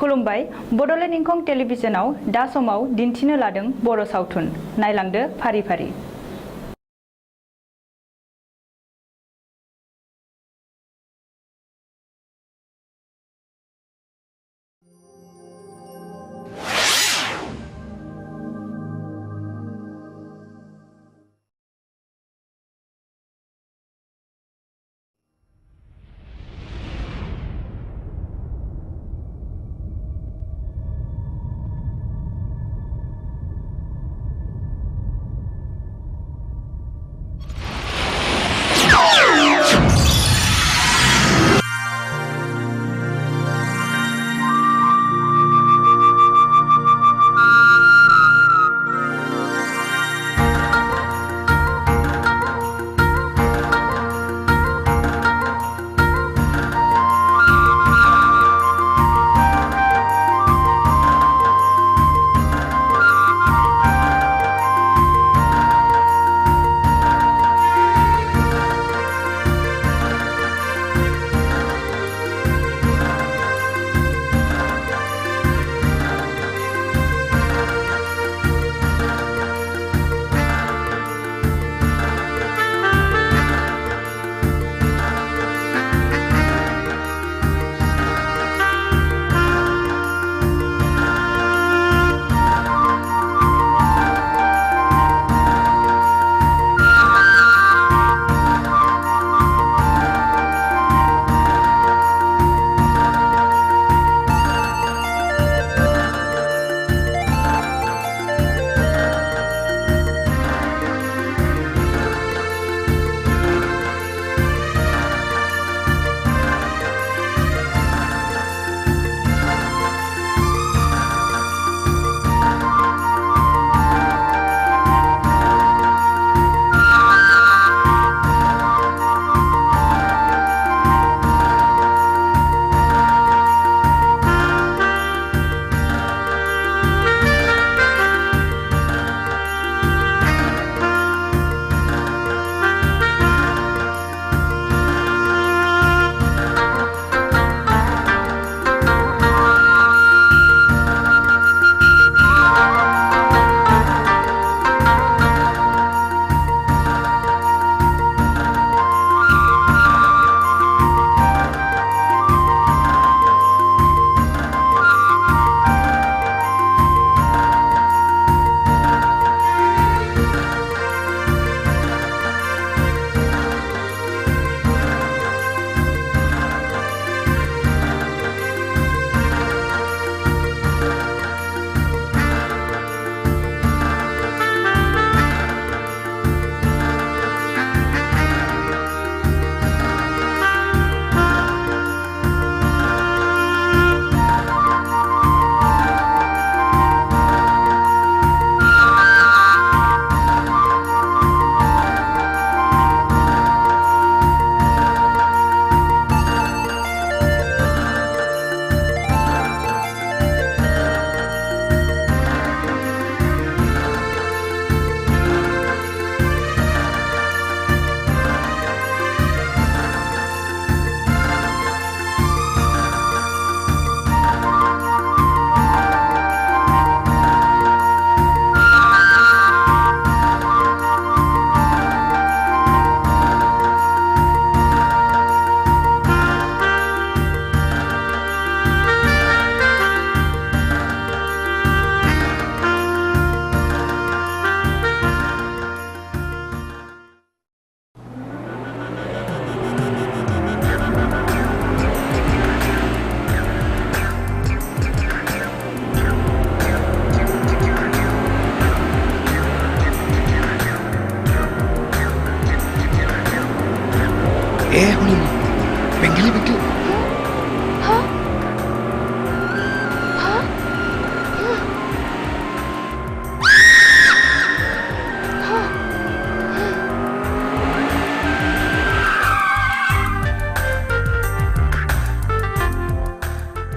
खुलुमबाय बड'लेण्ड इंखं टेलिभिजनाव दा समाव दिन्थिनो लादों बर' सावथुन नायलांदो फारि फारि।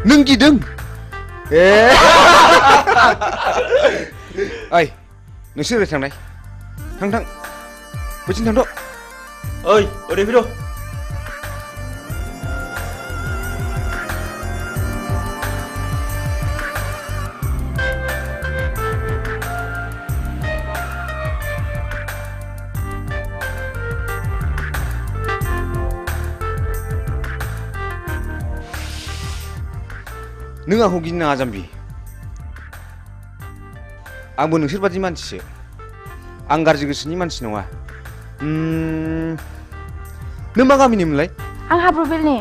Nâng gì đừng Ơi Nâng rồi thằng này Thằng Với chính thằng đó Ơi ở đây với đâu नों आंखौ गिनो नाङा जाम्बि आंबो नोंसोर बादि मानसिसो आं गाज्रि गोसोनि मानसि नङा नों मा गामिनिमोनलाय आं हाब्रुबिलनि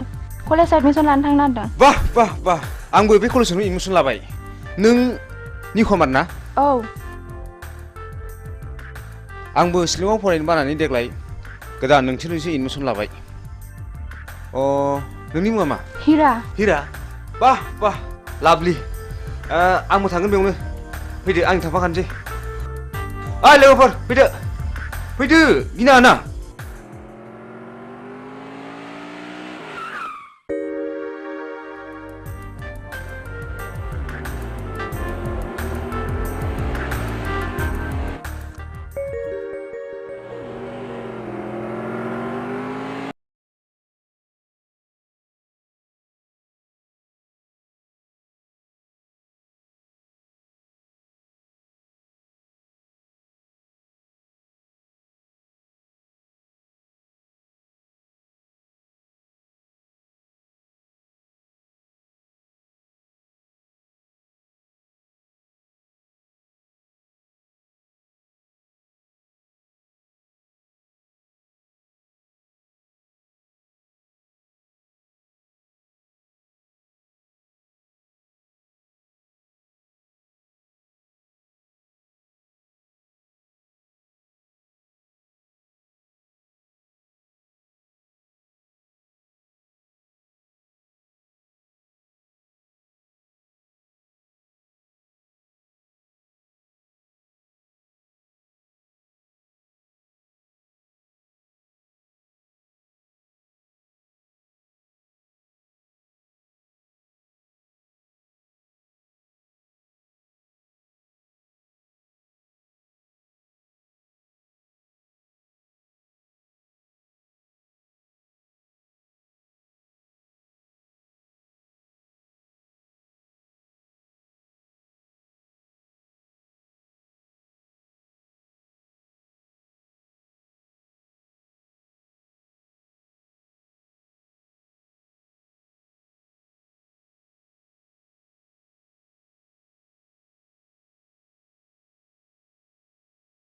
कलेज एडमिशन लानो थांनो नागिरदों बाह बाह बाह आंबो बे कलेजावनो एडमिशन लाबाय नों निखमार ना औ आंबो शिलंआव फरायनो बानानै देग्लाय गोदान नोंसोरनिसो एडमिशन लाबाय नोंनि मुङा मा हिरा हिरा बाह बाह लाभलि आंबो थांगोन बेयावनो फैदो आं थांफाखानोसै ओइ लोगोफोर फैदो फैदो गिनाङा ना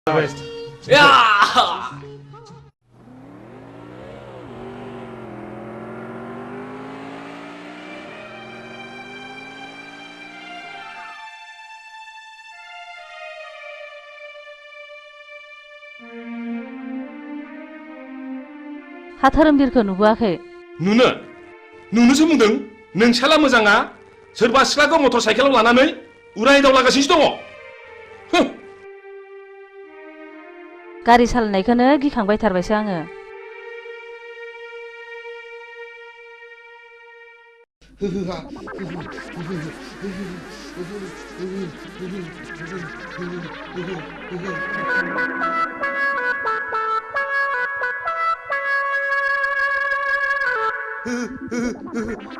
हा धोरोमदिरखौ नुबोआखै नुनोसो बुंदों नोंसाला मोजाङा सोरबा सिख्लाखौ मटर साइकेलाव लानानै उराय दावलागासिनो दङ गारि सालायनायखौनो गिखांबाय थारबायसो आङो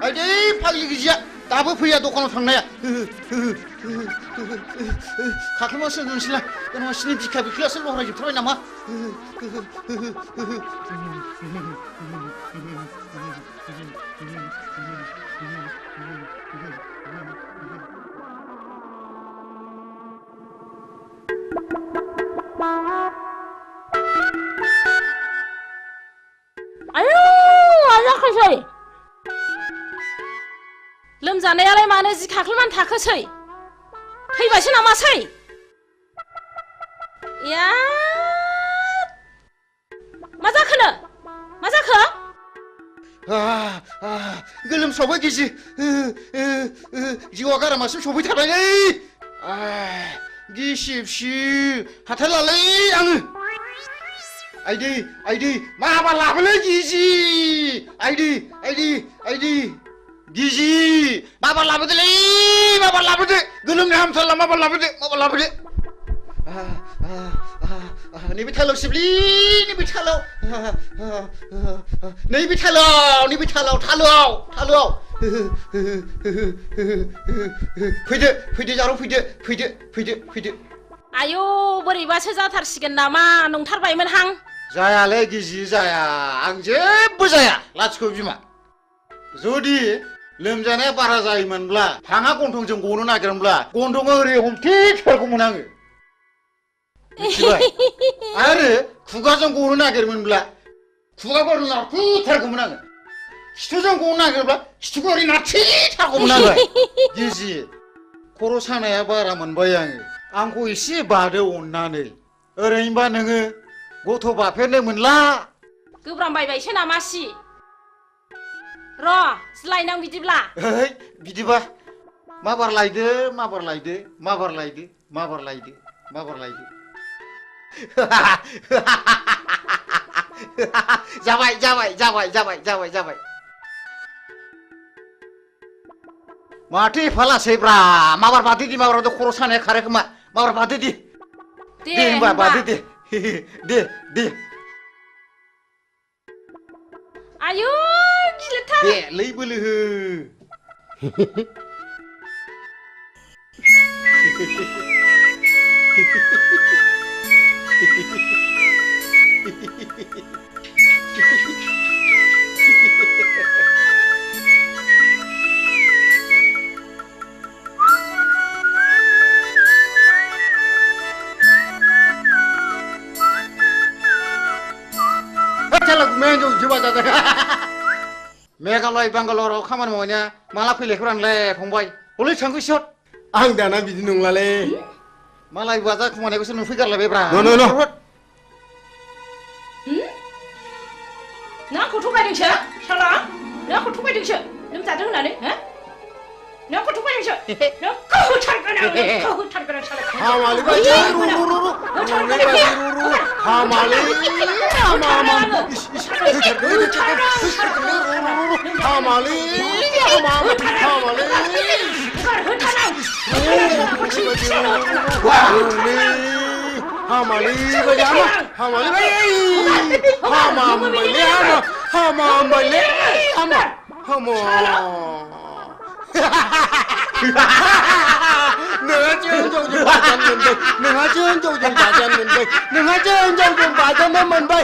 आइदै फाग्लि गिजिया दाबो फैया दखानाव थांनाया खाख्लुमासो नोंसोरलाय नोंसिनि बिखा बिख्लायासो लहरायजोबथारबाय नामा आयौ आजाखैसै लोमजानायालाय मानो जि खाख्लुमान थाखोसै थैबायसो नामासै या मा जाखोनो मा जाखो गोलोमसावबाय गिजि जिउआ गारामासिम सफैथारबायलै गिसिबसि हाथारलालै आङो आइदै माबा लाबोलै गिजि आइदै गिजि माबा लाबोदोलै माबा लाबोदो गोलोमनो हामथारला माबा लाबोदो नैबे थालाव सिबलि नैबे थालाव थालुआव फैदो जारौ फैदो आयौ बोरैबासो जाथारसिगोन नामा नंथारबायमोनहां जायालै गिजि जाया आं जेबो जाया लाथिख' बिमा जुदि लोमजानाया बारा जायोमोनब्ला हाङा गन्थंजों गनो नागिरोमोनब्ला गन्थंआ ओरै हमथेथारगौमोन आङो मिथिबाय आरो खुगाजों गनो नागिरोमोनब्ला खुगाखौ ओरै नारथेथारगौमोन आङो खिथुजों गनो नागिरोब्ला खिथुखौ ओरै नारथेथारगौमोन आङो गिजि खर' सानाया बारा मोनबाय आंखौ एसे बादो अननानै ओरैनोबा नोङो गथ' बाफेरनो मोनला गोब्रामबायबायसो नामासि र' लायनां बिदिब्ला बिदिबा माबार लायदो जाबाय माथो एफालासैब्रा माबार बादो दि माबारावथ' खर' सानाया खारो खोमा माबार बादो दि दे होनबा बादो दे आयु गिलिरथार दे लै बोलो हो मेघालय बांगालराव खामानि मावनाया माला फैलायखौरानलाय फंबाय हलै थांखो सिहर आं दाना बिदि नंलालै मालाय बाजा खुमानायखौसो नुफैगारलायबायब्रा न' नों आंखौ थगायदोंसो साला नों आंखौ थगायदोंसो लोमजादों होननानै नों आंखौ थगायदोंसो नोंखौ होथारगोन आं साला हामालै बायदि हामालै नोंहा जोंजों बाजानो मोनबाय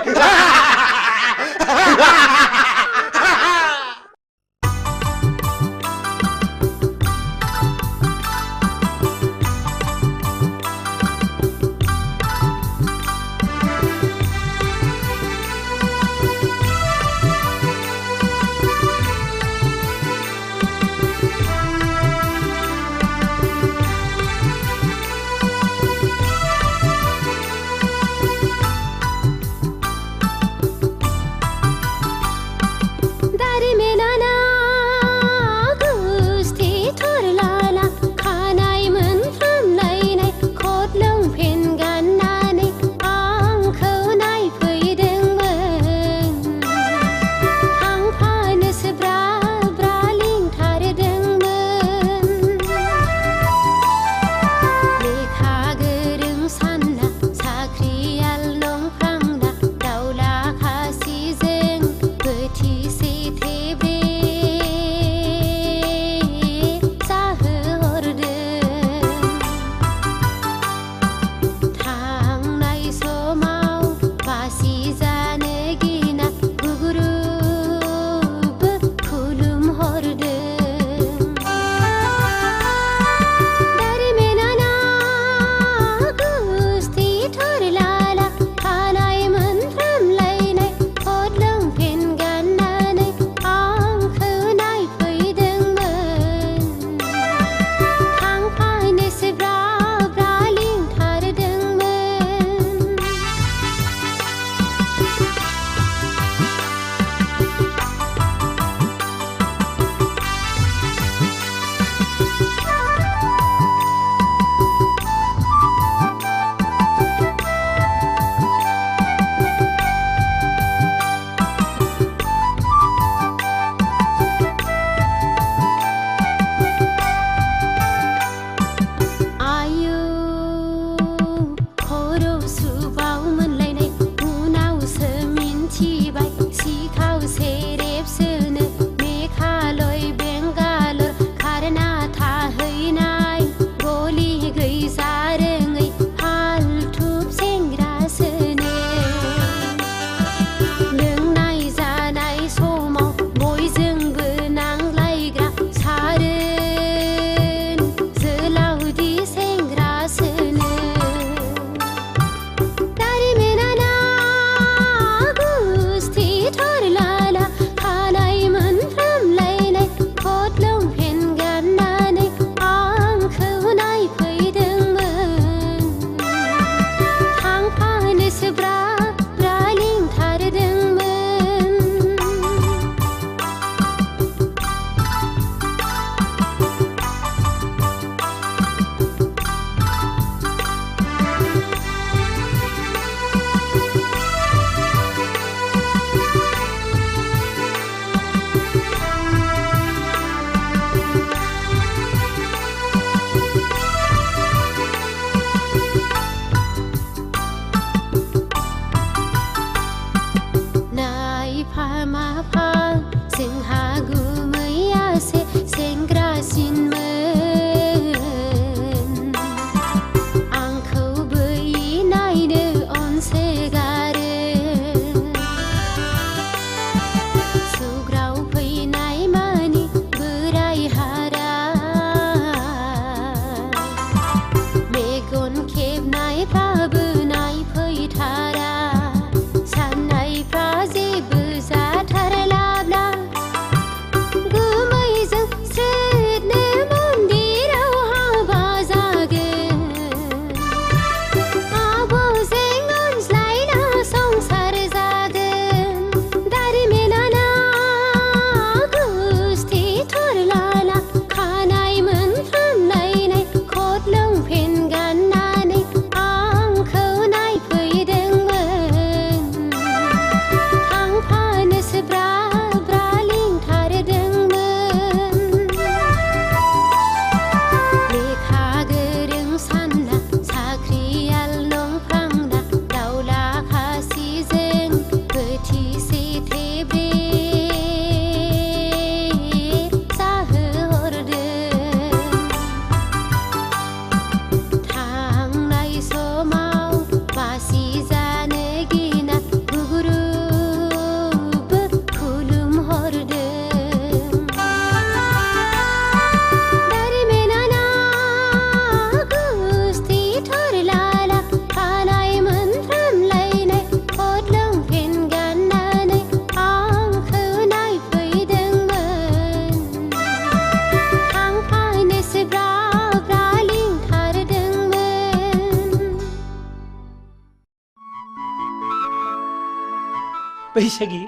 बैसागि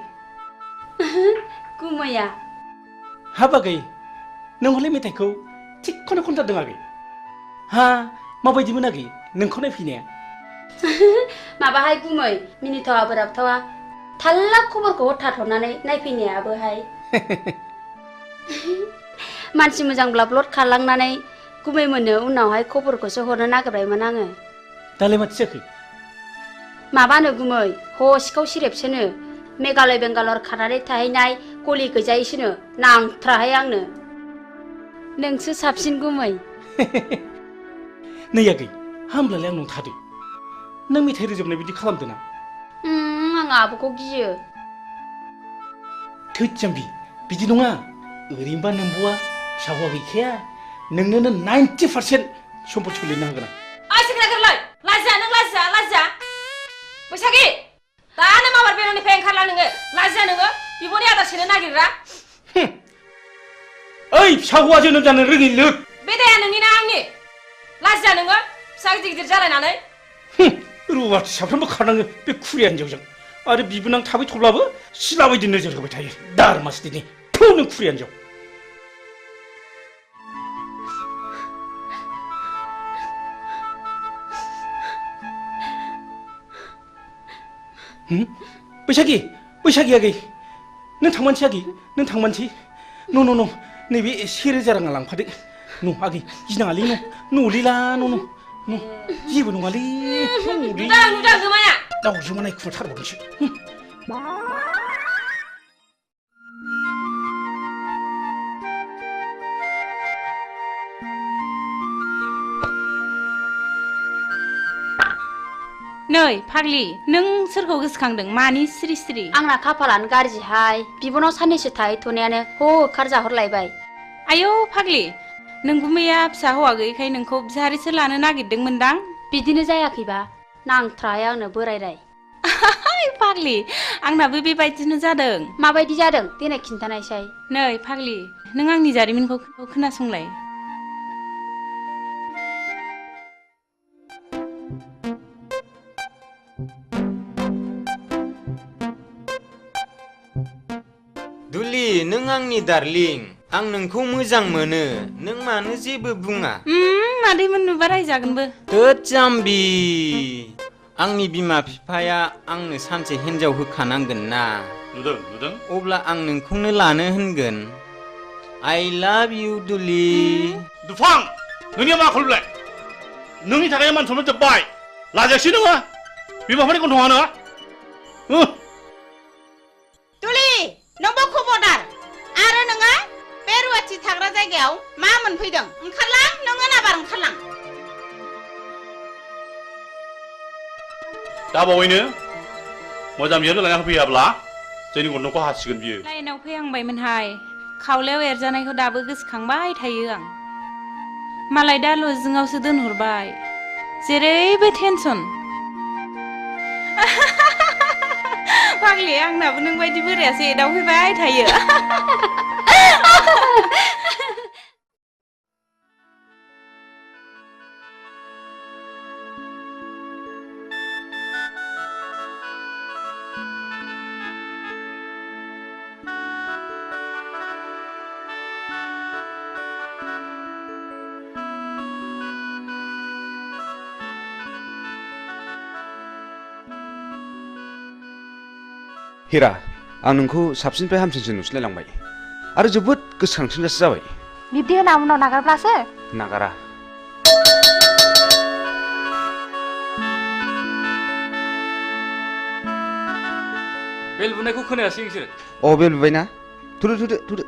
गुमैया हाब आगै नों हले मेथाइखौ थिगखौनो खनथारदों आगै हा माबायदिमोन आगै नोंखौ नायफैनाया माबाहाय गुमै मिनिथावा बोराबथावा थाल्ला खबरखौ हरथाथ'नानै नायफैनायाबोहाय मानसि मोजांब्ला ब्लड खारलांनानै गुमै मोननो उनावहाय खबरखौसो हरनो नागिरबायमोन आङो दालाय माथो जाखो माबानो गुमै हसिखाव सिरेबसोनो मेघालय बेंगालर खानानै थाहैनाय गलि गैजायैसोनो नांथ्राहाय आंनो नोंसो साबसिन गुमै नै आगै हामब्लालाय आंनाव थादो नों मेथाइ रोजाबनाय बिदि खालामदो ना आं आब'खौ गियो थोद जाम्बि बिदि नङा ओरैनोबा नोंब'आ फिसा हौवा गैखाया नोंनोनो 90% सम्पथिखौ लिरनो हागोन आं ओइ सेंग्रा गोरलै लाजिया नों लाजिया बैसागि दानो माबार बेरानिफ्राय ओंखारला नोङो लाजिया नोङो बिब'नि आदार सेनो नागिरग्रा ओइ फिसा हौवा जोनोम जानो रोङि लोद बे दाया नोंनि ना आंनि लाजिया नोङो फिसा गिदिर गिदिर जालायनानै रुवाथि साफ्रोमबो खारनाङो बे खुरिया हिन्जावजों आरो बिबोनां थाबाय थब्लाबो सिला बायदि नोजोर होबाय थायो दारमासदिनि थौ नों खुरिया हिन्जाव बैसागि आगै नों थांमानसै आगै नों थांमानसै न' नैबे 1000 राङा लांफादो न' आगै गिनाङालै न'लिला न' जेबो नङालै नुदों गोमाया दाउजोमा नायखुमाथारबावदोंसो नै फाग्लि नों सोरखौ गोसोखांदों मानि सिरि सिरि आंना खाफालानो गाज्रिहाय बिबनाव साननैसो थाहैथ'नायानो होखार जाहरलायबाय आयौ फाग्लि नों गुमैया फिसा हौवा गैयैखाय नोंखौ बिहारिसो लानो नागिरदोंमोनदां बिदिनो जायाखैबा नांथ्राहाय आंनो बोरायराय फाग्लि आंनाबो बेबायदिनो जादों माबायदि जादों देनाय खिन्थानायसाय नै फाग्लि नों आंनि जारिमिनखौ खोनासंलाय दुलि नों आंनि डार्लिं आं नोंखौ मोजां मोनो नों मानो जेबो बुङा मादैमोन नुबा रायजागोनबो थोद जाम्बि आंनि बिमा बिफाया आंनो सानसे हिन्जाव होखानांगोन ना नुदों अब्ला आं नोंखौनो लानो होनगोन I love you दुलि दुफां नोंनिया मा खलबलाय नोंनि थाखाय मान सनमान जोब्बाय लाजायासै नोङो बिमाफोरनि गन्थङानो दुलि नोंबो खबरदार आरो नोङो बे रुवाथि थाग्रा जायगायाव मा मोनफैदों ओंखारलां नोङो नाबार ओंखारलां दा बावैनो मोजां बिहामजो लायना होफैयाब्ला जोंनि गन्थंखौ हासिगोन बियो लाइनाव फैहांबायमोनहाय खावलायाव एरजानायखौ दाबो गोसोखांबाय थायो आं मालाय दा लजिंआवसो दोनहरबाय जेरैबो टेनसन फाग्लि आंनाबो नों बायदि बोरायासो एदावफैबाय थायो हिरा आं नोंखौ साबसिननिफ्राय हामसिनसो नुसिनलायलांबाय आरो जोबोद गोसोखांसिनगासो जाबाय बिब्दि होना उनाव नागारब्लासो नागारा बेल बुनायखौ खोनायासै नोंसोर बेल बुबायना थुदो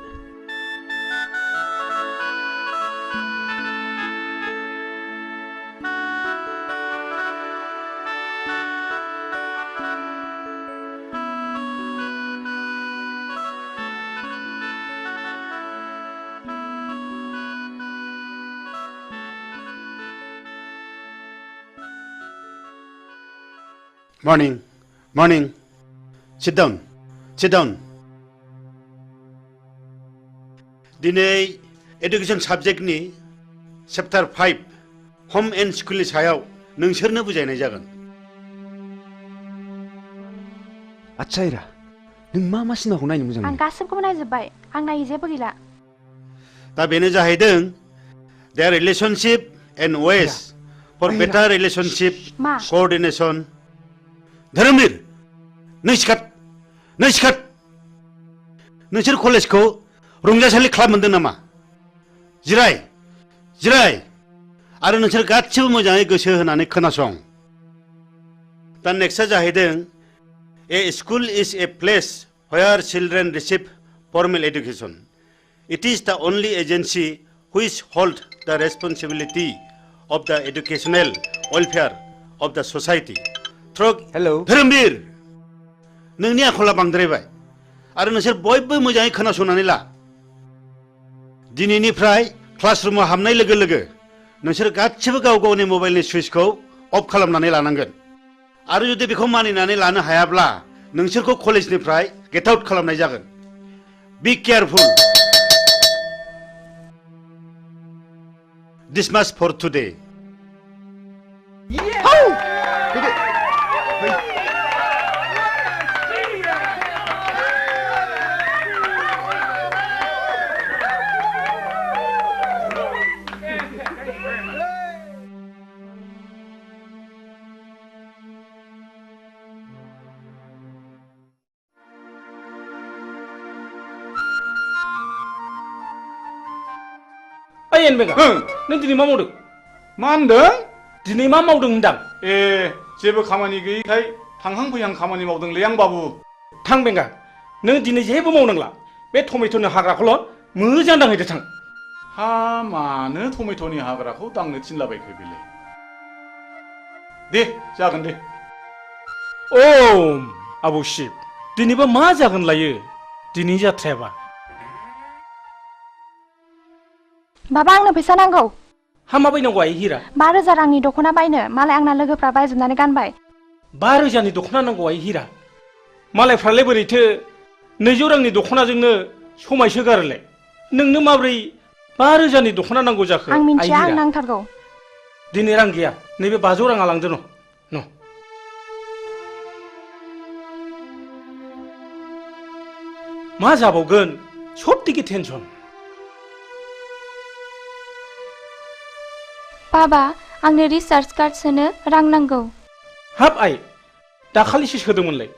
Morning. Sit down. दिनै एडुकेशन साबजेक्टनि चैप्टार 5 होम एंड स्कुलनि सायाव नोंसोरनो बुजायनाय जागोन। आच्छा हिरा नों मा सिनेमाखौ नायनो मोजां आं मोनो? गासिबखौबो नायजोब्बाय आं नायै जेबो गैला दा बेनो जाहैदों their relationship and ways for better relationship मा coordination. धोरोमबीर नों सिखात नोंसोर कलेजखौ रंजासालि क्लाब मोनदों नामा? जिराय आरो नोंसोर गासिबो मोजाङै गोसो होनानै खोनासं। दा नेक्स्टआ जाहैदों A school is a place where children receive formal education. It is the only agency which holds the responsibility of the educational welfare of the society. Hello. धोरोमबीर नोंनि आखला बांद्रायबाय आरो नोंसोर बयबो मोजाङै खोनासंनानै ला। दिनैनिफ्राय क्लासरुमाव हाबनाय लोगो लोगो नोंसोर गासिबो गाव गावनि मबाइलनि सुइचखौ अफ खालामनानै लानांगोन आरो जुदि बेखौ मानिनानै लानो हायाब्ला नोंसोरखौ कलेजनिफ्राय गेट आउट खालामनाय जागोन। बी केयारफुल। Dismiss for today. ओइ एनबेगा नों दिनै मा मावदों? मा होनदों? दिनै मा मावदों होनदां? ए जेबो खामानि गैयैखाय थांहां फैहां खामानि मावदोंलै आं बाबु। थां बेंगा नों दिनै जेबो मावनांला बे टमेट'नि हाग्राखौल' मोजां दांहैदो थां। हा मानो टमेट'नि हाग्राखौ दांनो थिनलाबायखो बेलाय? दे जागोन दे। औ आबौ शिब दिनैबा मा जागोन लायो दिनै जाथ्रायाबा? बाबा आंनो फैसा नांगौ। हा मा बायनांगौ आइ हिरा? 5,000 रांनि दख'ना बायनो मालाय आंना लोगोफ्रा बायजोबनानै गानबाय। 5,000नि दख'ना नांगौ आइ हिरा? मालायफ्रालाय बोरैथो 200 रांनि दख'नाजोंनो समायसोगारोलाय? नोंनो माब्रै 5,000नि दख'ना नांगौ जाखो? आं मिन्थिया आं नांथारगौ। दिनै रां गैया नैबे 500 राङा लांदो न'। मा जाबावगोन सबथिके टेनसन। बाबा आंनो रिसार्ज कार्ड सोनो रां नांगौ। हाब आइ दाखालिसो सोदोंमोनलाय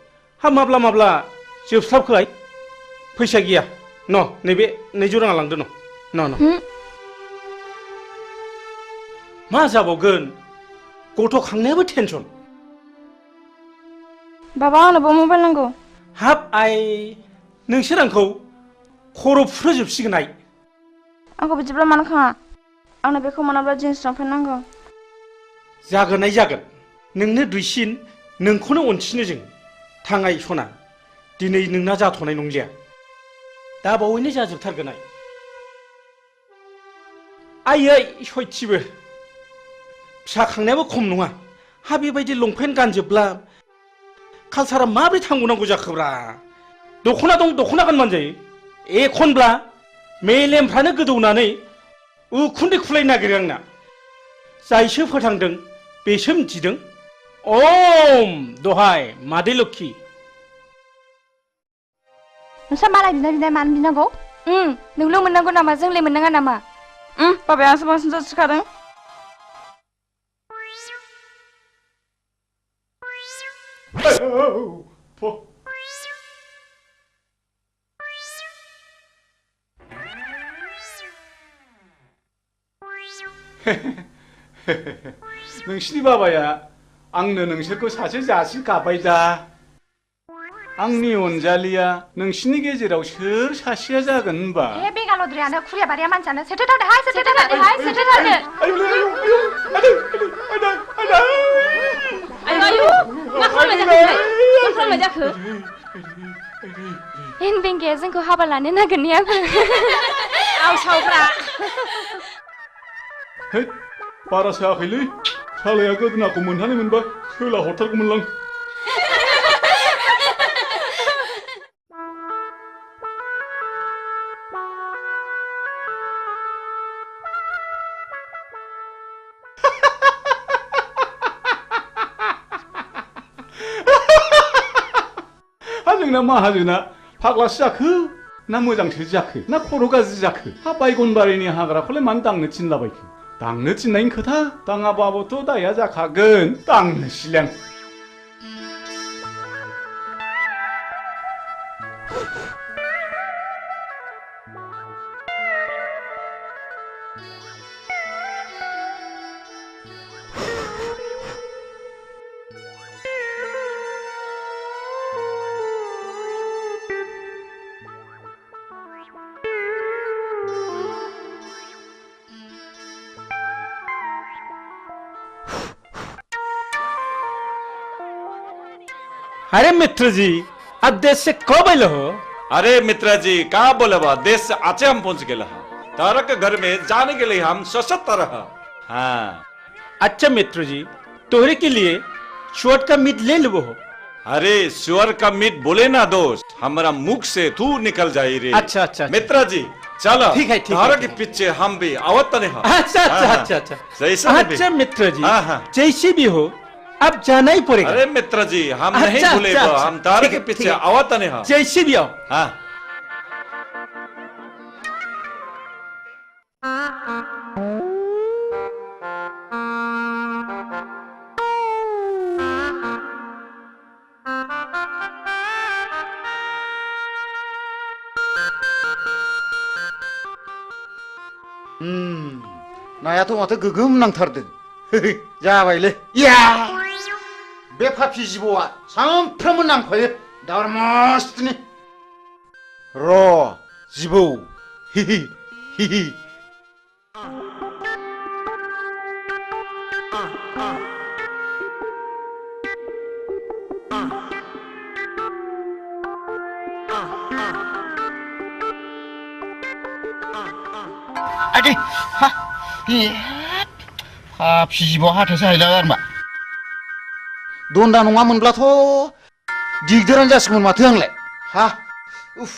हाब माब्ला जोबस्लाबखो आइ? फैसा गैया न' नैबे 200 राङा लांदो न'। मा जाबावगोन गथ' खांनायाबो टेनसन। बाबा आंनोबो मबाइल नांगौ। हाब आइ नोंसोर आंखौ खर' फुरहोजोबसिगोन आइ। आंखौ बिदिब्ला मानो खाङा? आंनो बेखौ मोनाब्ला जिन्स लंपेन्ट नांगौ। जागोन आइ जागोन नोंनो दुइसिन नोंखौनो अनसिनो जों। थाङाय सना दिनै नोंना जाथ'नाय नंलिया दा बावैनो जाजोबथारगोन आइ। आइयै सयथिबो फिसा खांनायाबो खम नङा। हा बेबायदि लंपेन्ट गानजोबब्ला कालसारा माबोरै थांबावनांगौ जाखोब्रा? दख'ना दं दख'ना गानबानो जायो। एखनब्ला मेलेमफ्रानो गोदौनानै उखुन्दै खुलायनो नागिरो आंना। जायसो फोथांदों बेसो मिथिदों। ओम दहाय मादै लोक्षि। नोंस्रा मालाय बिनाय मानो बिनांगौ? नोंल' मोननांगौ नामा जोंलाय मोननाङा नामा? बाबाया आंसो बांसिन जासिखादों। नोंसिनि बाबाया आंनो नोंसोरखौ सासे जासि गाबाय दा। आंनि अनजालिया नोंसिनि गेजेराव सोर सासेया जागोन होनबा? ए बेगालद्रायानो खुरिया बारिया मानसियानो सेथोथारदोहाय सेथोथारदोहाय सेथोथारदो। आयु मा खालामनाय जाखो? एन बेंगाया जोंखौ हाबा लानो नागिरनायाबो आवसावग्रा। बारा सायाखैलै सालाया गोदोनाखौ मोनहानाय मोनबा सोला हरथारगौमोनलां। नोंना माहाजोना फाग्लासो जाखो ना मोजांसो जाखो ना खर' गाज्रि जाखो हा बायगनबारिनि हाग्राखौलाय मानो दांनो थिनलाबायखो दांनो थिननायनि खोथा दाङाबाबोथ' दाया जाखागोन दांनोसैलां अरे मित्र जी अब देश से कब आइल हो? अरे मित्र जी का बोले बा देश से आचे हम पहुंच गए तारा के घर में जाने के लिए हम सशक्त रहा हाँ अच्छा मित्र जी तोहरे के लिए शुअर का मीट ले लो हो। अरे शुअर का मीट बोले ना दोस्त हमारा मुख से तू निकल जाए रे अच्छा अच्छा मित्र जी चलो ठीक है तारा के पीछे हम भी आवत नहीं अच्छा अच्छा अच्छा अच्छा सही अच्छा मित्र जी जैसे भी हो अब जाना ही पड़ेगा। अरे मित्र जी हम नहीं भूले हम तारा के पीछे आवत नहीं जैसे भी आओ हाँ नायाथ' माथो गोगोम नांथारदों जाबायलै या बे फाफि जिबौआ सानफ्रोमबो नांफायो दावरामासनि र' जिबौ हिहि हिहि आदि हा फाफि जिबौ हाथासो हायलागार मा दन्दा नङामोनब्लाथ' दिगदारानो जासिगौमोन माथो आंलाय हा उफ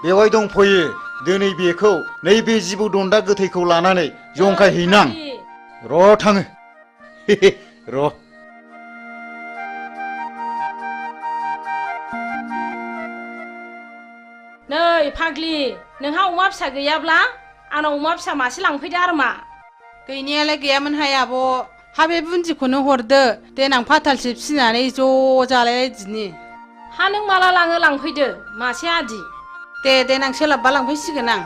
बेवहाय दंफैयो दिनै बेखौ नैबे जिबौ दन्दा गोथैखौ लानानै जंखायहैनां र' थाङो र' नै फाग्लि नोंहा अमा फिसा गैयाब्ला आंनाव अमा फिसा मासे लांफैदो आरो मा गैनायालाय गैयामोनहाय आब' हा बे बुन्दिखौनो हरदो देनां फाथालसे फिसिनानै ज' जालायदिनि हा नों माला लाङो लांफैदो मासे आदि दे देनां सोलाबबा लांफैसिगोन आं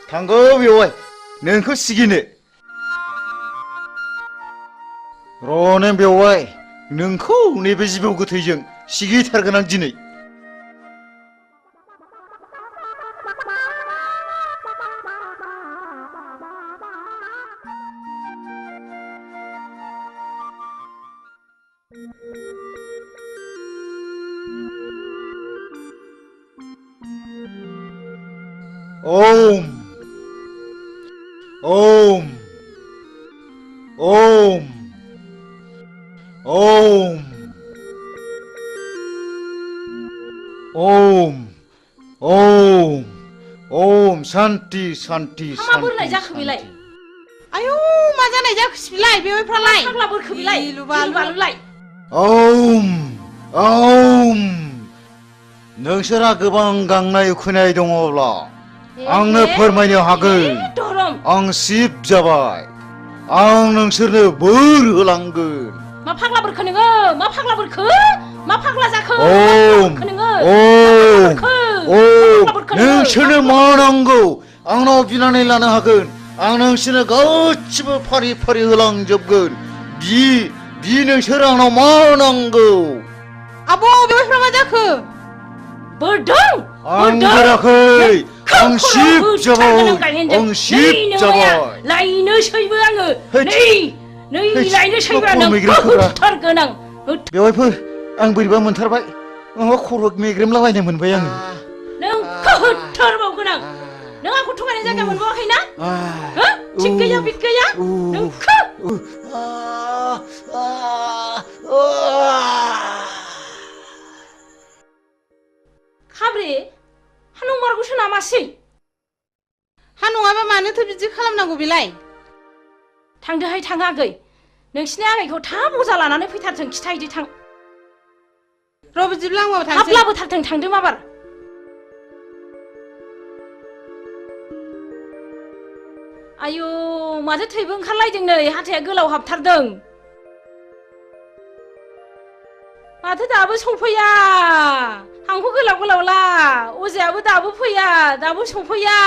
थांगौ बेवहाय नोंखौ सिगिनो र' नों बेवहाय नोंखौ नैबे जिबौ गोथैजों सिगिथारगोन आं दिनै ओम ओम ओम ओम ओम ओम ओम शान्ति शान्ति मा बोरलाय जाखो बेलाय आयौ मा जानाय जाखोसै बिलाय बेवहायफ्रालाय फाग्ला बोरखो बिलाय लुबालुलाय ओम ओम नोंसोरा गोबां गांनाय उखैनाय दङब्ला आंनो फोरमायनो हागोन आं शिब जाबाय आं नोंसोरनो बोर होलांगोन मा फाग्ला बोरखो नोङो मा फाग्ला बोरखो मा फाग्ला जाखो ओम ओम नोंसोरनो मा नांगौ आंनाव बिनानै लानो हागोन आं नोंसोरनो गासिबो फारि फारि होलांजोबगोन बि नोंसोर आंनाव मा नांगौ आब' बेवहायफ्रा मा जाखो बोरदों आं बोराखै आं शिब जाबाय आं शिब जाबाय लायनोसैबो आङो नै लायनोसैबो नों होथारगोन आं बेवहायफोर आं बोरैबा मोनथारबाय माबा खर' मेग्रेमलाबायनाय मोनबाय आङो नों होथारबावगोन आं नों आंखौ थगायनाय जायगा मोनबावाखै ना थिग गैया बिग गैया नों थांदोहाय थां आगै नोंसिनि आगैखौ थाब अजा लानानै फैथारथों खिथाहैदो थां र' बिदिब्ला आंबो थांसै थाब लाबोथारथों थांदो माबार आयु माथो थैबो ओंखारलायदों नै हाथाया गोलाव हाबथारदों माथो दाबो सफैया हांखो गोलाव गोलावला अजायाबो दाबो फैया दाबो सफैया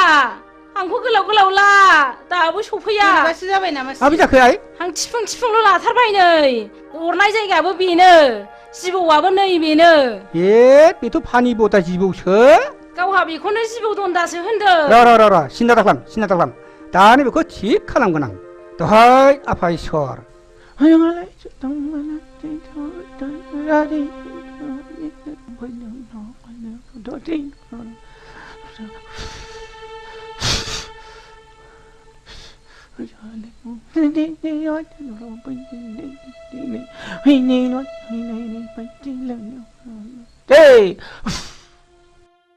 हांखो गोलाव गोलावला दाबो सफैया माबासो जाबाय नामा माबि जाखो आइ हां थिफुं थिफुंल' लाथारबाय नै अरनाय जायगायाबो बेनो जिबौआबो नै बेनो बेथ' फानि बता जिबौसो गावहा बेखौनो जिबौ दन्दासो होनदों र' सिन्था दाख्लाम दानो बेखौ थिग खालामगोन आं दहाय आफा इसर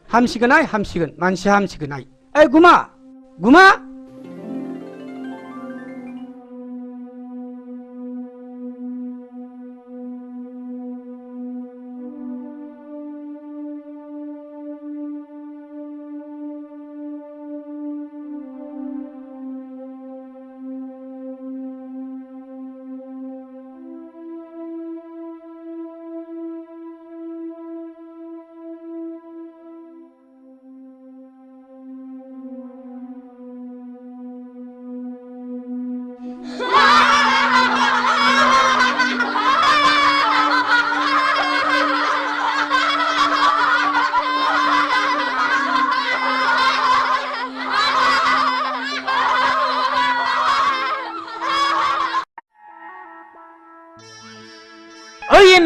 हामसिगोन आइ हामसिगोन मानसि हामसिगोन आइ ओइ गुमा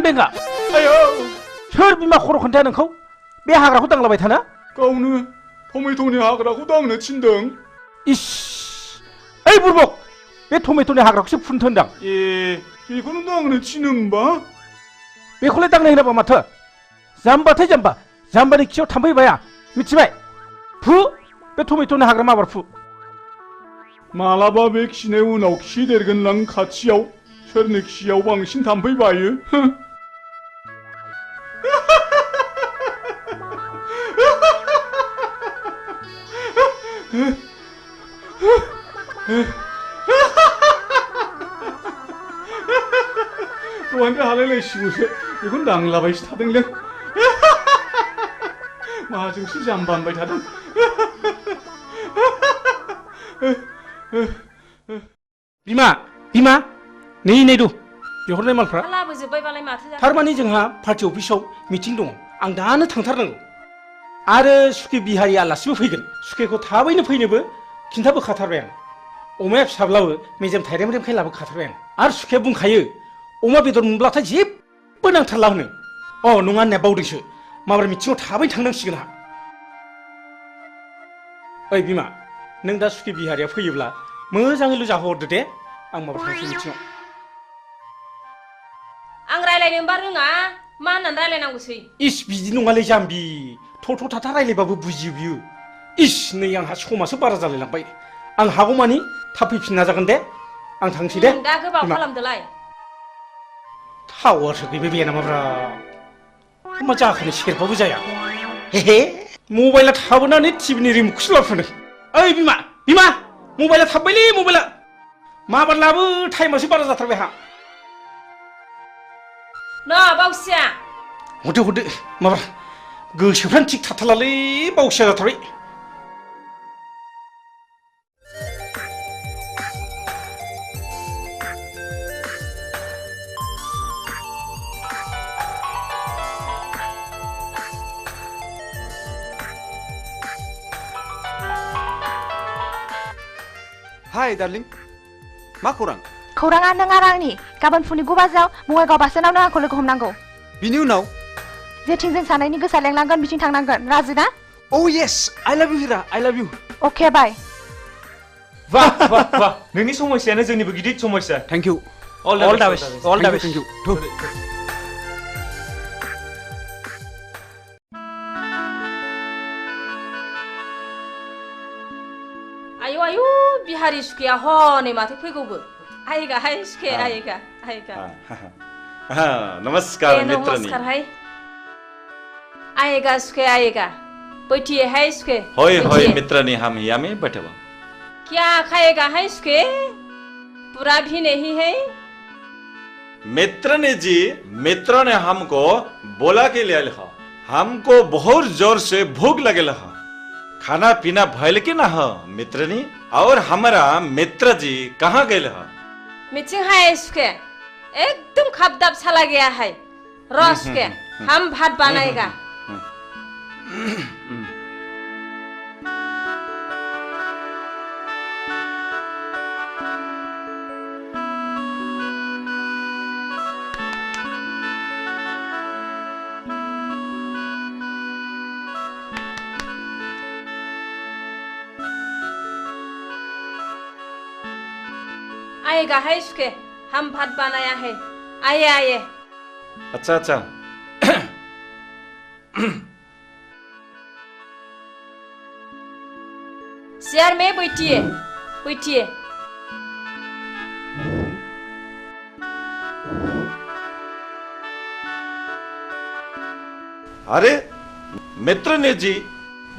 बेंगा आयो सोर बिमा खर' खोन्थाया नोंखौ बे हाग्राखौ दांलाबाय थानो गावनो टमेट'नि हाग्राखौ दांनो थिनदों इस ओइ बुरबक बे टमेट'नि हाग्राखौसो फुनथो होनदां बेखौनो दांनो थिनो होमबा बेखौलाय दांनो होनाबा माथो जाम्बाथाय जाम्बानि खियाव थाम्फै बाया मिथिबाय फु बे टमेट'नि हाग्रा माबार फु मालाबा बे खिनाय उनाव खि देरगोनलां खाथियाव सोरनि खियाव बांसिन थाम्फै बायो दहायनिफ्राय हालायलायसिगौसो बेखौनो दांलाबायसो थादोंलै माजोंसो जाम्बा होनबाय थादों बिमा नै दु बेहरनाय मालफ्रा लाबोजोब्बायबालाय माथो जाखो थारमाने जोंहा पार्टि अफिसाव मिटिं दङ आं दानो थांथारनांगौ आरो सुखे बिहारि आलासिबो फैगोन सुखेखौ थाबैनो फैनोबो खिन्थाबोखाथारबाय आं अमाया फिसाब्लाबो मेजेम थाइरेमरेमखाय लाबोखाथारबाय आं आरो सुखेया बुंखायो अमा बेदर मोनब्लाथाय जेबो नांथारला होनो नङा होननाया बावदोंसो माब्रै मिटिङाव थाबैनो थांनांसिगोन आंहा ओइ बिमा नों दा सुखे बिहारिया फैयोब्ला मोजाङैल' जाहोहरदो दे आं माबा थांसै मिटिङाव आं रायलायनोबा रोङा मा होननानै रायलायनांगौसै इस बिदि नङालै जाम्बि थ' थाथा रायलायबाबो बुजियो बियो इस नै आंहा समासो बारा जालायलांबाय आं हागौमानि थाब फैफिन नाजागोन दे आं थांसै दे दा गोबाव खालामदोलाय टावारसो गैबाय बे नामाब्रा मा जाखोनो सेरबाबो जाया हे मबाइला थाबोनानै टिभिनि रिमटखौसो लाबोफादों ओइ बिमा मबाइला थाबबायलै मबाइला माबार लाबो टाइमासो बारा जाथारबाय आंहा बावसिया हरदो माबा गोसोफ्रानो थिग थाथारलालै बावसिया जाथारबाय हाय डार्लिं मा खौरां खौराङा नों आरो आंनि गाबोन फुंनि 9 बाजियाव बङाइगाव बासस्टेन्डआव नों आंखौ लोगो हमनांगौ बिनि उनाव जेथिं जों सानैनि गोसोआ लेंलांगोन बिथिं थांनांगोन राजि ना येस आइ लाभ इउ हिरा आइ लाभ इउ अके बाय वाह नोंनि समस्यानो जोंनिबो गिदिर समस्या थैंक यू ऑल द बेस्ट थैंक यू आयु बिहारि सुखिया हनै माथो फैगौबो आएगा है इसके आएगा आएगा नमस्कार मित्रनी नमस्कार है आएगा इसके आएगा बैठिए है इसके होय होय मित्रनी हम यहाँ में बैठे हुआ क्या खाएगा है इसके पूरा भी नहीं है मित्रनी जी मित्र ने हमको बोला के लिए लिखा हमको बहुत जोर से भूख लगे लहा खाना पीना भयल के ना हो मित्रनी और हमारा मित्र जी कहाँ गए लहा मीटिंग है इसके एकदम खपदब चला गया है रस के हम भात बनाएगा आएगा है इसके हम भात बनाया है आइए आइए अच्छा अच्छा शेयर में बैठिए बैठिए अरे मित्र ने जी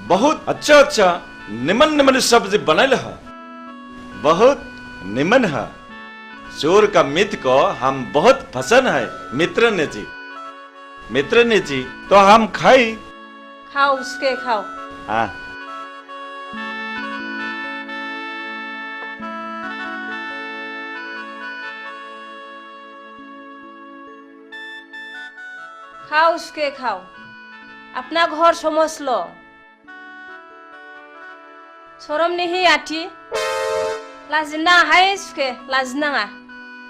बहुत अच्छा अच्छा निमन निमन सब्जी बनाए लहा बहुत निमन है चोर का मित को हम बहुत पसंद है मित्र ने जी तो हम खाई खाओ उसके खाओ हाँ खाओ उसके खाओ अपना घर समझ लो शरम नहीं आती लाजना है इसके लाजना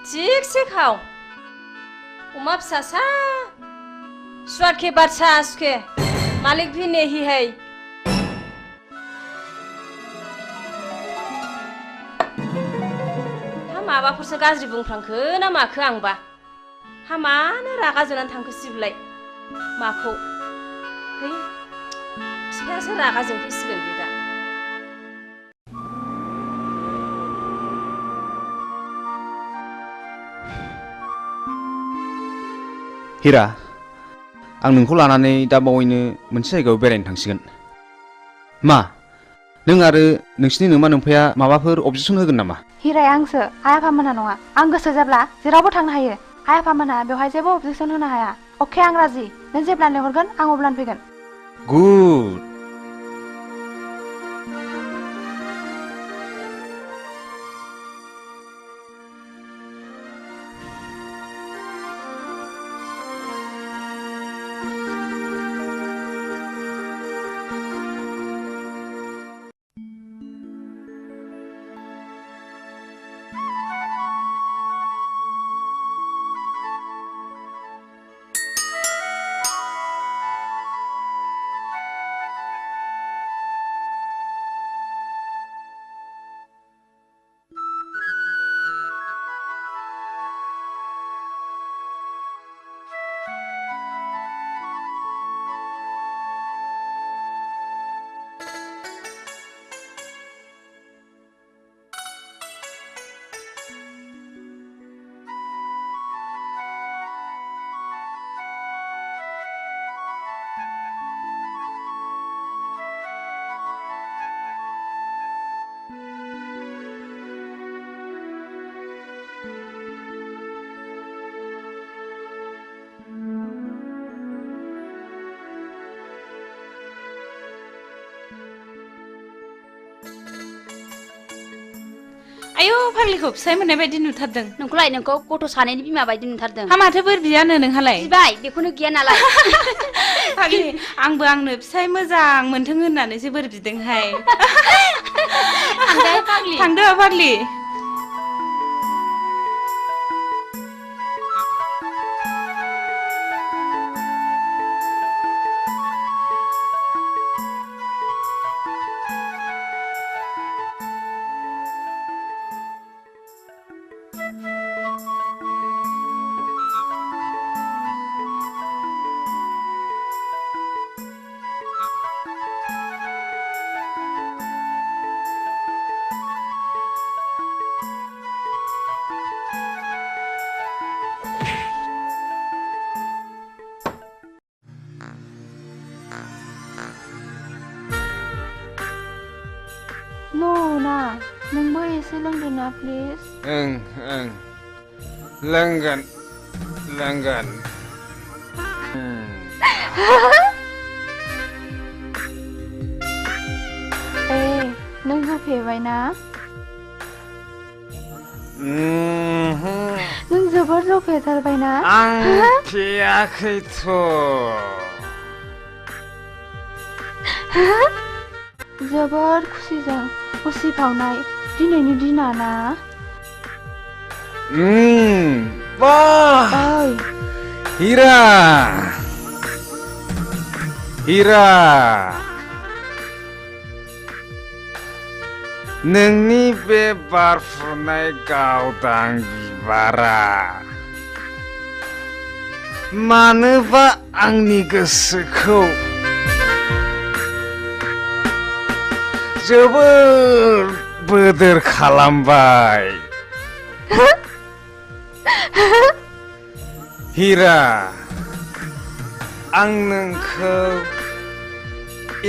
ठीक से खाओ उमा फिसासा स्वाद के बादशाह उसके मालिक भी नहीं है हम माबाफोरसो गाज्रि बुंफ्रांखो ना माखो आंबा हामानो रागा जोंनानै थांखो सिबलाय माखौ है बिफायासो रागा जोंफैसिगोन बे दा हिरा आं नोंखौ लानानै दा बावैनो मोनसे जायगायाव बेरायनो थांसिगोन मा नों आरो नोंसिनि नोमा नोम्फाया माबाफोर अबजेक्सन होगोन नामा हिराया आंसो आइ आफामोनहा नङा आं गोसो जाब्ला जेरावबो थांनो हायो आइ आफामोनहा बेवहाय जेबो अबजेक्सन होनो हाया अके आं राजि नों जेब्ला लेंहरगोन आं अब्लानो फैगोन गुड आयौ फाग्लिखौ फिसाय मोननाय बायदि नुथारदों नोंखौलाय नोंखौ गथ' सानैनि बिमा बायदि नुथारदों हा माथो बोर बियानो नोंहालाय बिबाय बेखौनो गिया नालाय फाग्लि आंबो आंनो फिसाय मोजां मोनथों होननानैसो बोर बिदोंहाय थांदो फाग्लि लोंदो ना प्लिज ओं ओं लोंगोन लोंगोन नों जौ फेबाय ना नों जोबोर जौ फेथारबाय ना आं फेयाखैथ' जोबोर खुसिजों उसिफावनाय दिनैनि दिना ना बाह हिरा हिरा नोंनि बे बारफुनाय गावदां बिबारा मानोबा आंनि गोसोखौ जोबोर बोदोर खालामबाय हिरा आं नोंखौ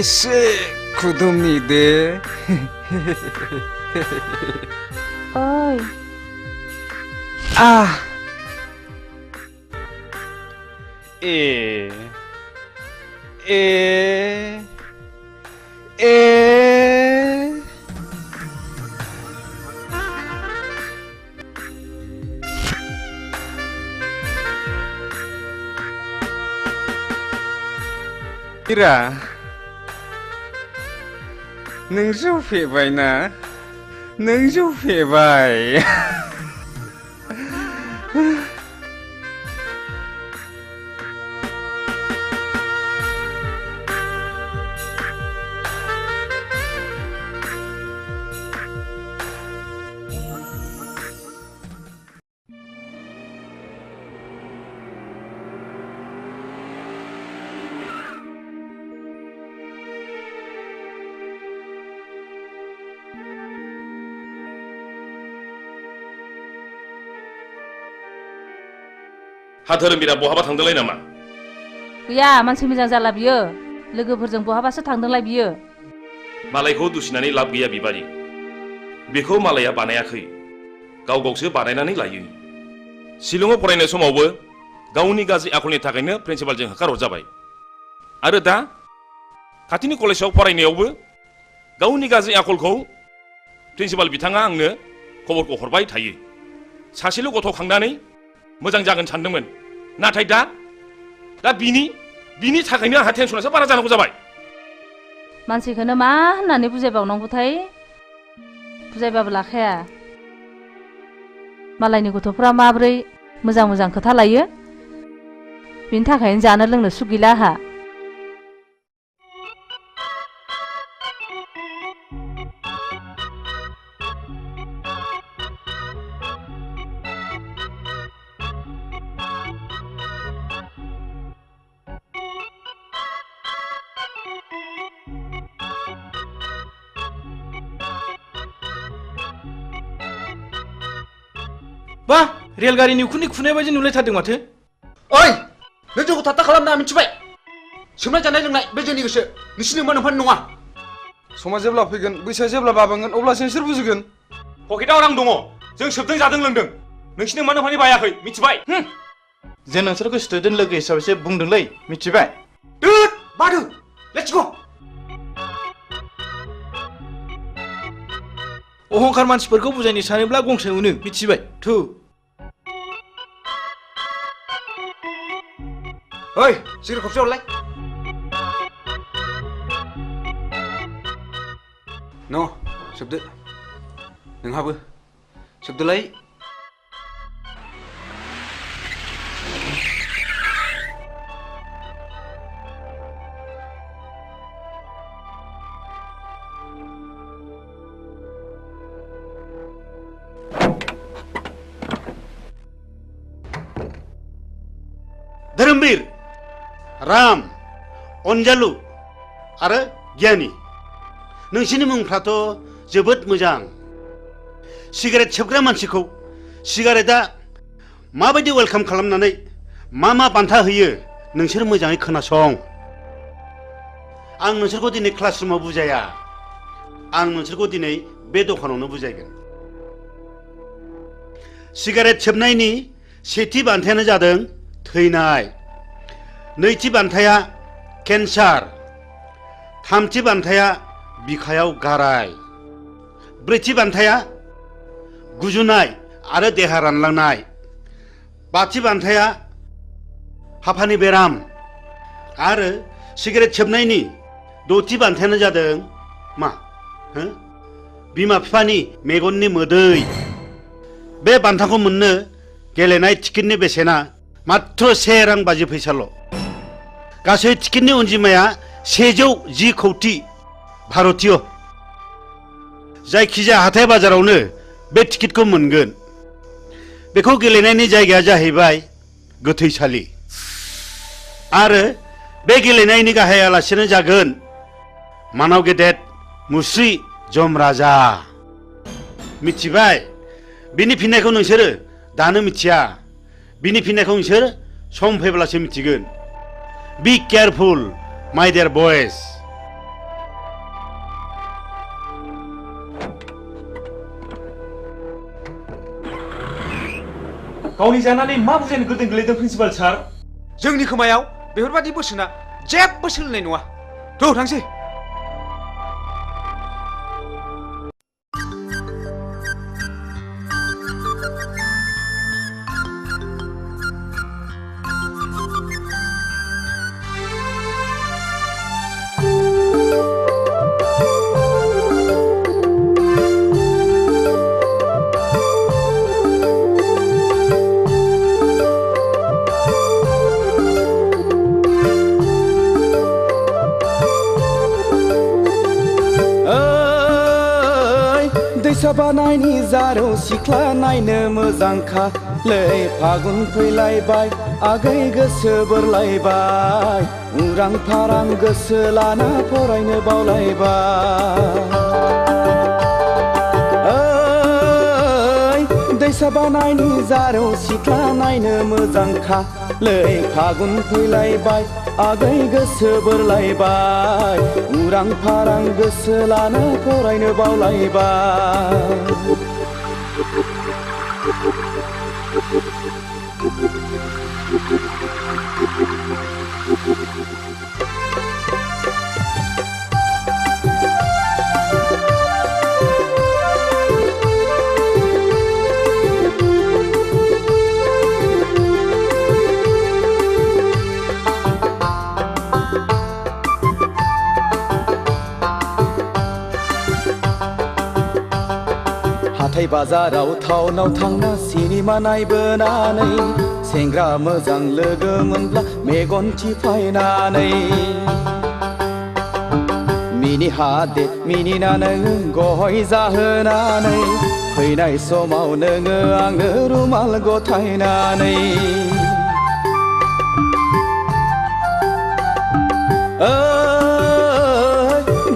एसे खुदुमनि दे ओइ ए हिरा नों जौ फेबाय ना नों जौ फेबाय हा धोरोमबिरा बहाबा थांदोंलाय नामा गैया मानसि मोजां जाला बियो लोगोफोरजों बहाबासो थांदोंलाय बियो मालायखौ दुसिनानै लाब गैया बिबारि बेखौ मालाया बानायाखै गाव गावसो बानायनानै लायो शिलंआव फरायनाय समावबो गावनि गाज्रि आखलनि थाखायनो प्रिन्सिपालजों होखारहरजाबाय आरो दा खाथिनि कलेजाव फरायनायावबो गावनि गाज्रि आखलखौ प्रिन्सिपाल बिथाङा आंनो खबरखौ हरबाय थायो सासेल' गथ' खांनानै मोजां जागोन सानदोंमोन नाथाय दा बिनि थाखायनो आंहा टेनसनासो बारा जानांगौ जाबाय मानसिखौनो मा होननानै बुजायबावनांगौथाय बुजायबाबो लाखाया मालायनि गथ'फ्रा माब्रै मोजां मोजां खोथा लायो बिनि थाखायनो जानो लोंनो सुख गैला आहा बा रेलगारिनि उखुन्दै खुनाय बायदि नुलायथारदों माथो ओइ नों जोंखौ थात्ता खालामना मिथिबाय सोमनाय जानाय लोंनाय बे जोंनि गोसो नोंसिनि मोनफानि नङा समा जेब्ला फैगोन बैसोआ जेब्ला बाबेनगोन अब्लासो नोंसोर बुजिगोन पकेटाव रां दङ जों सोबदों जादों लोंदों नोंसिनि मोनफानि बायाखै मिथिबाय जों नोंसोरखौ स्टुडेन्ट लोगो हिसाबैसो बुंदोंलै मिथिबाय दुद बादु लेट्स गो अहंखार मानसिफोरखौ बुजायनो सानोब्ला गंसे उनो मिथिबाय थु ओइ सिगारेट खबसे हरलाय न' सोबदो नोंहाबो सोबदोलाय धोरोमबीर राम अनजालु आरो गियानि नोंसिनि मुंफ्राथ' जोबोद मोजां सिगारेट सोबग्रा मानसिखौ सिगारेटआ माबायदि वेलकाम खालामनानै मा बान्था होयो नोंसोर मोजाङै खोनासं आं नोंसोरखौ दिनै क्लासरुमाव बुजाया आं नोंसोरखौ दिनै बे दखानावनो बुजायगोन सिगारेट सोबनायनि सेथि बान्थायानो जादों थैनाय, नैथि बान्थाया केन्सार, थामथि बान्थाया बिखायाव गाराय, ब्रैथि बान्थाया गुजुनाय आरो देहा रानलांनाय, बाथि बान्थाया हापानि बेराम आरो सिगारेट सोबनायनि दथि बान्थायानो जादों मा बिमा बिफानि मेगननि मोदै। बे बान्थाखौ मोननो गेलेनाय टिकेटनि बेसेना मात्र 1 रां 50 फैसाल'। गासै टिकेटनि अनजिमाया 110 कौटि भारतीय। जायखिजाया हाथाय बाजारावनो बे टिकेटखौ मोनगोन। बेखौ गेलेनायनि जायगाया जाहैबाय गोथैसालि आरो बे गेलेनायनि गाहाय आलासियानो जागोन मानाव गेदेर मुस्रि जमराजा। मिथिबाय? बिनि फिननायखौ नोंसोरो दानो मिथिया, बिनि फिननायखौ नोंसोर सम फैब्लासो मिथिगोन। बी केयारफुल माय डियर बयज। गावनि जानानै मा बुजायनो गोदों गोलैदों प्रिन्सिपाल सार? जोंनि खोमायाव बेफोरबादि बोसोना जेबो सोलिनाय नङा। थ' थांसै। बानायनि जारौ सिख्ला नायनो मोजांखा लै फागुन फैलायबाय आगै गोसो बोरलायबाय उरां फारां गोसो लाना फरायनो बावलायबाय दैसा बानायनि जारौ सिख्ला नायनो मोजांखा लै फागुन फैलायबाय आगै गोसो बोरलायबाय उरां फारां गोसो लाना फरायनो बावलायबाय। हाथाय बाजाराव टाउनाव थांना सिनेमा नायबोनानै सेंग्रा मोजां लोगो मोनब्ला मेगन थिफायनानै मिनि हादे मिनिना नोङो गय जाहोनानै फैनाय समाव नोङो आङो रुमाल गथायनानै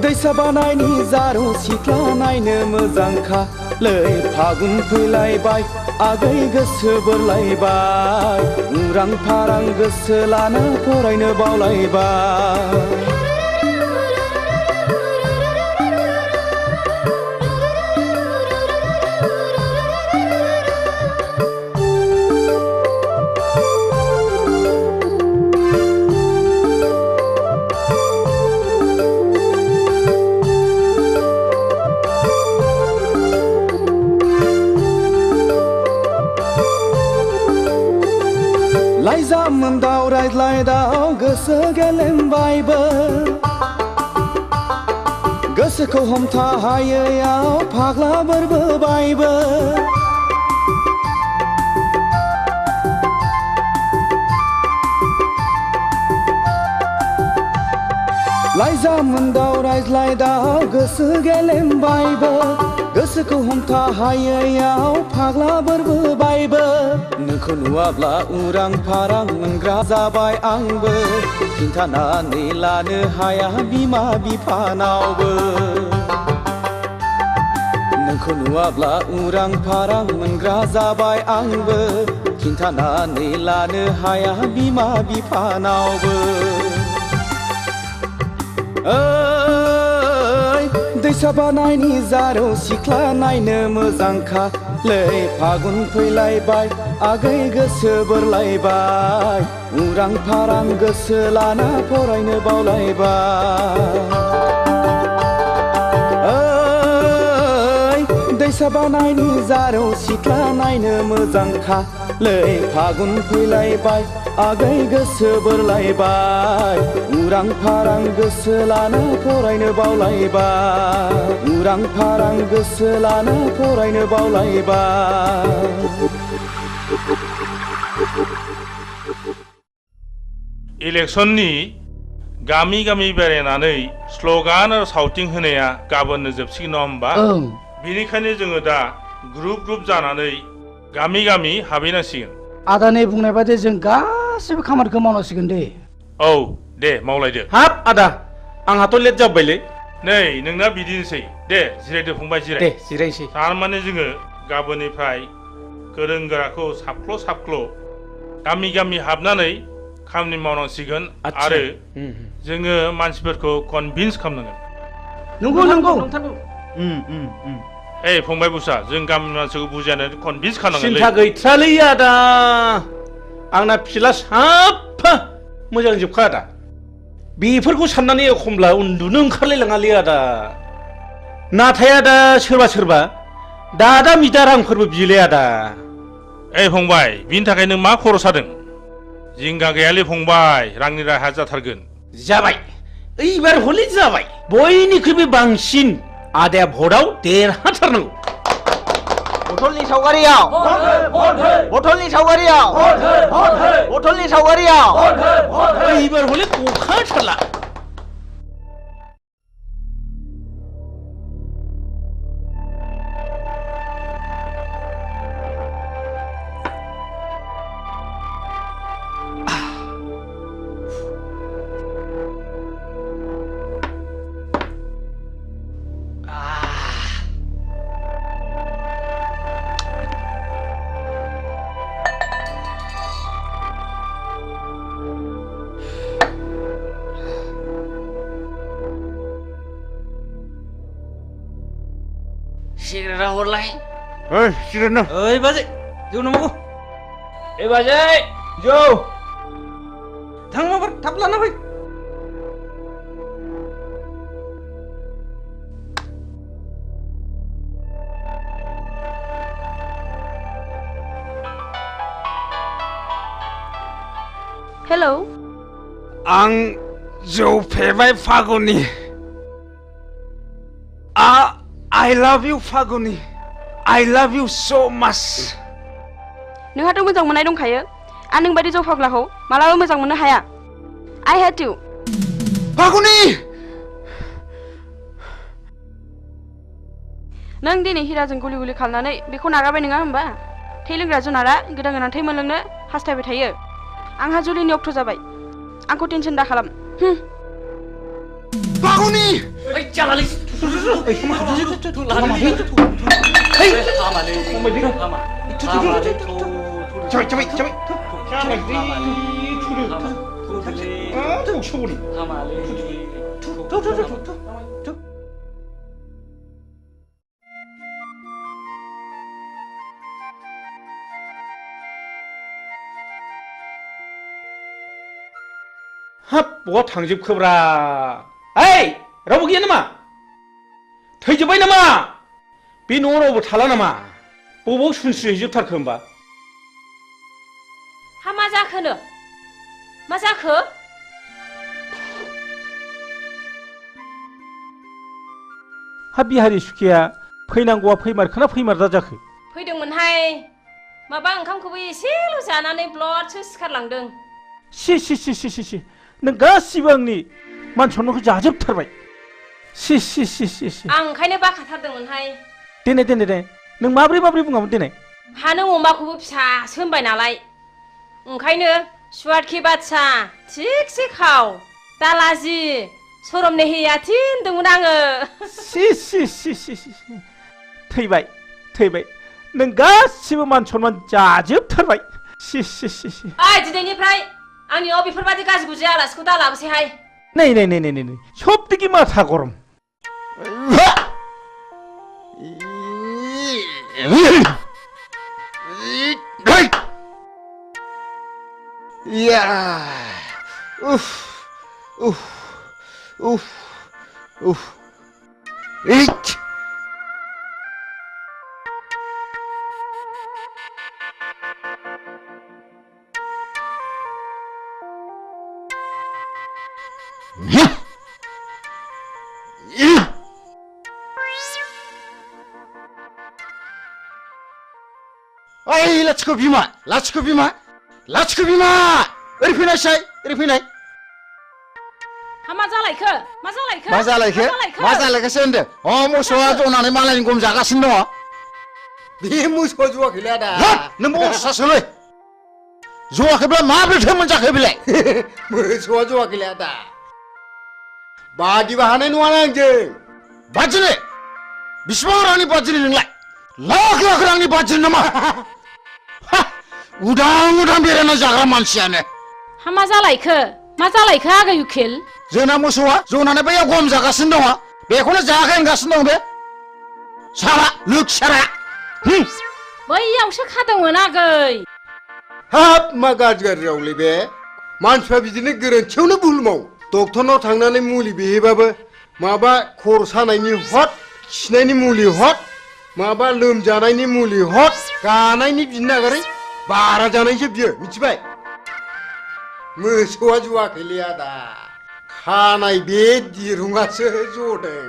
दैसा बानायनि जारौ सिख्ला नायनो मोजांखा लै फागुन फैलायबाय आगै गोसो बोरलायबाय उरां फारां गोसो लाना फरायनो बावलायबाय। लाइजाम दाव रायज्लायदाव गोसो गेलेमबायबो गोसोखौ हमथा हायैयाव फाग्ला बोरबोबायबो लाइजाम दाव रायज्लायदाव गोसो गेलेमबायबो गोसोखौ हमथा हायैयाव फाग्ला बोरबोबायबो नोंखौ नुवाब्ला उरां फारां मोनग्रा जाबाय आंबो खिन्थानानै लानो हाया बिमा बिफानावबो नोंखौ नुवाब्ला उरां फारां मोनग्रा जाबाय आंबो खिन्थानानै लानो हाया बिमा बिफानावबो। दैसा बानायनि जारौ सिख्ला नायनो मोजांखा लै फागुन फैलायबाय आगै गोसो बोरलायबाय उरां फारां गोसो लाना फरायनो बावलायबाय दैसा बानायनि जारौ सिख्ला नायनो मोजांखा लै फागुन फैलायबाय आगै गोसो बोरलायबाय उरां फारां गोसो लाना फरायनो बावलायबाय उरां फारां गोसो लाना फरायनो बावलायबाय इलेक्सननि गामि गामि बेरायनानै स्लगान आरो सावथिं होनाया गाबोननो जोबसिगोन नङा होमबा बेनिखायनो जोङो दा ग्रुप ग्रुप जानानै गामि गामि हाबहैनांसिगोन आदानि बुंनाय बायदि जों गासिबो खामानिखौ मावनांसिगोन दे औ दे मावलायदो हाब आदा आंहाथ' लेट जाबायलै नै नोंना बिदिनोसै दे जिरायदो फंबाय जिराय दे जिरायसै थारमाने जोङो गाबोननिफ्राय गोरों गोराखौ साफ्ल' साफ्ल' गामि गामि हाबनानै खामानि मावनांसिगोन आरो जोङो मानसिफोरखौ कनभिन्स खालामनांगोन नंगौ नंगौ ए फंबाय बुसा जों गामिनि मानसिखौ बुजायनानै कनभिन्स खालामनांगोन सिन्था गैथ्रालै आदा आंना फिला साफा मोजां जोबखा आदा बेफोरखौ साननानै एखमब्ला उन्दुनो ओंखारलायलाङालै आदा नाथाय आदा सोरबा सोरबा दादा मिदा रांफोरबो बियोलै आदा ए फंबाय बिनि थाखाय नों मा खर' सादों जिंगा गैयालै फंबाय रांनि राहा जाथारगोन जाबाय एबार हले जाबाय बयनिख्रुइबो बांसिन आदाया भटआव देरहाथारनांगौ बथलनि सावगारियाव बथलनि सावगारियाव बथलनि सावगारियाव एबार हले गखाथारला सिगारेटा हरलाय सिगारेट ना ओइ बाजै जौ नांगौ ए बाजै जौ थां माबार थाब लाना फै हेलौ आं जौ फेबाय Phaguni I love you Phaguni I love you so much नोंहाथ' मोजां मोननाय दंखायो आं नोंबायदि जौ फाग्लाखौ मालाबा मोजां मोननो हाया I hate you फागुनि नों दिनै हिराजों गुलि गुलि खालामनानै बेखौ नागारबाय नङा होमबा थै लोंग्रा जुनारा गोदान गोदान थै मोनलोंनो हास्थायबाय थायो आंहा जुलिनि अक्ट' जाबाय आंखौ टेनसन दा खालाम फागुनि ओइ जालालै हाब बहा थांजोबखोब्रा ओइ रावबो गैया नामा थैजोब्बाय नामा बे न'आव रावबो थाला नामा बबाव सुनस्रिहैजोबथारखो होमबा हा मा जाखोनो मा जाखो हा बिहारि सुखिया फैनांगौआ फैमारखोना फैमारदा जाखो फैदोंमोनहाय माबा ओंखामखौबो एसेल' जानानै ब्लडसो सिखारलांदों सि नों गासिबो आंनि मान सन्मानखौ जाजोबथारबाय सि आं ओंखायनो बाखाथारदोंमोनहाय देनाय नों माब्रै बुङामोन देनाय हा नों अमाखौबो फिसासो होनबाय नालाय ओंखायनो सुवादखि बादसा थिगसे खाव दालाजि सरमने हैयाथि होनदोंमोन आङो सि थैबाय नों गासिबो मान सन्मान जाजोबथारबाय सि ओइ दिनैनिफ्राय आंनि न'आव बेफोरबादि गाज्रि गुज्रि आलासिखौ दा लाबोसैहाय नै सबदिके माथा गरम या उफ उफ उफ उफ इच ओइ लाथिख' बिमा लाथिख' बिमा लाथिख' बिमा ओरै फैनायसाय ओरै फैनाय हा मा जालायखो मा जालायखो मा जालायखो मा जालायखोसो होनदों अ मोसौआ जनानै मालायनि गम जागासिनो दङ बे मोसौआ जवाखैलै आदा नों बरसासोलै जवाखैब्ला माब्रैथो मोनजाखो बेलाय मोसौआ जवाखैलै आदा बादिबा हानाय नङाना आंजों बादिनो बिसिबां रांनि बादिनो नोंलाय लाख लाख रांनि बादिनो नामा उदां उदां बेरायना जाग्रा मानसियानो हा मा जालायखो आगै उखिल जोंना मोसौआ जनानै बैयाव गम जागासिनो दङ बेखौनो जायाखै होनगासिनो दं बे सारा लोखसारा बैयावसो खादोंमोन आगै हाब मा गाज्रि गाज्रियावलै बे मानसिफ्रा बिदिनो गोरोन्थियावनो भुल मावो डक्टरनाव थांनानै मुलि बिहैबाबो माबा खर' सानायनि हट खिनायनि मुलि हट माबा लोमजानायनि मुलि हट गानायनि बिनो नागारै बारा जानायसो बियो मिथिबाय मोसौआ जवाखैलै आदा खानाय बे दिरुङासो जदों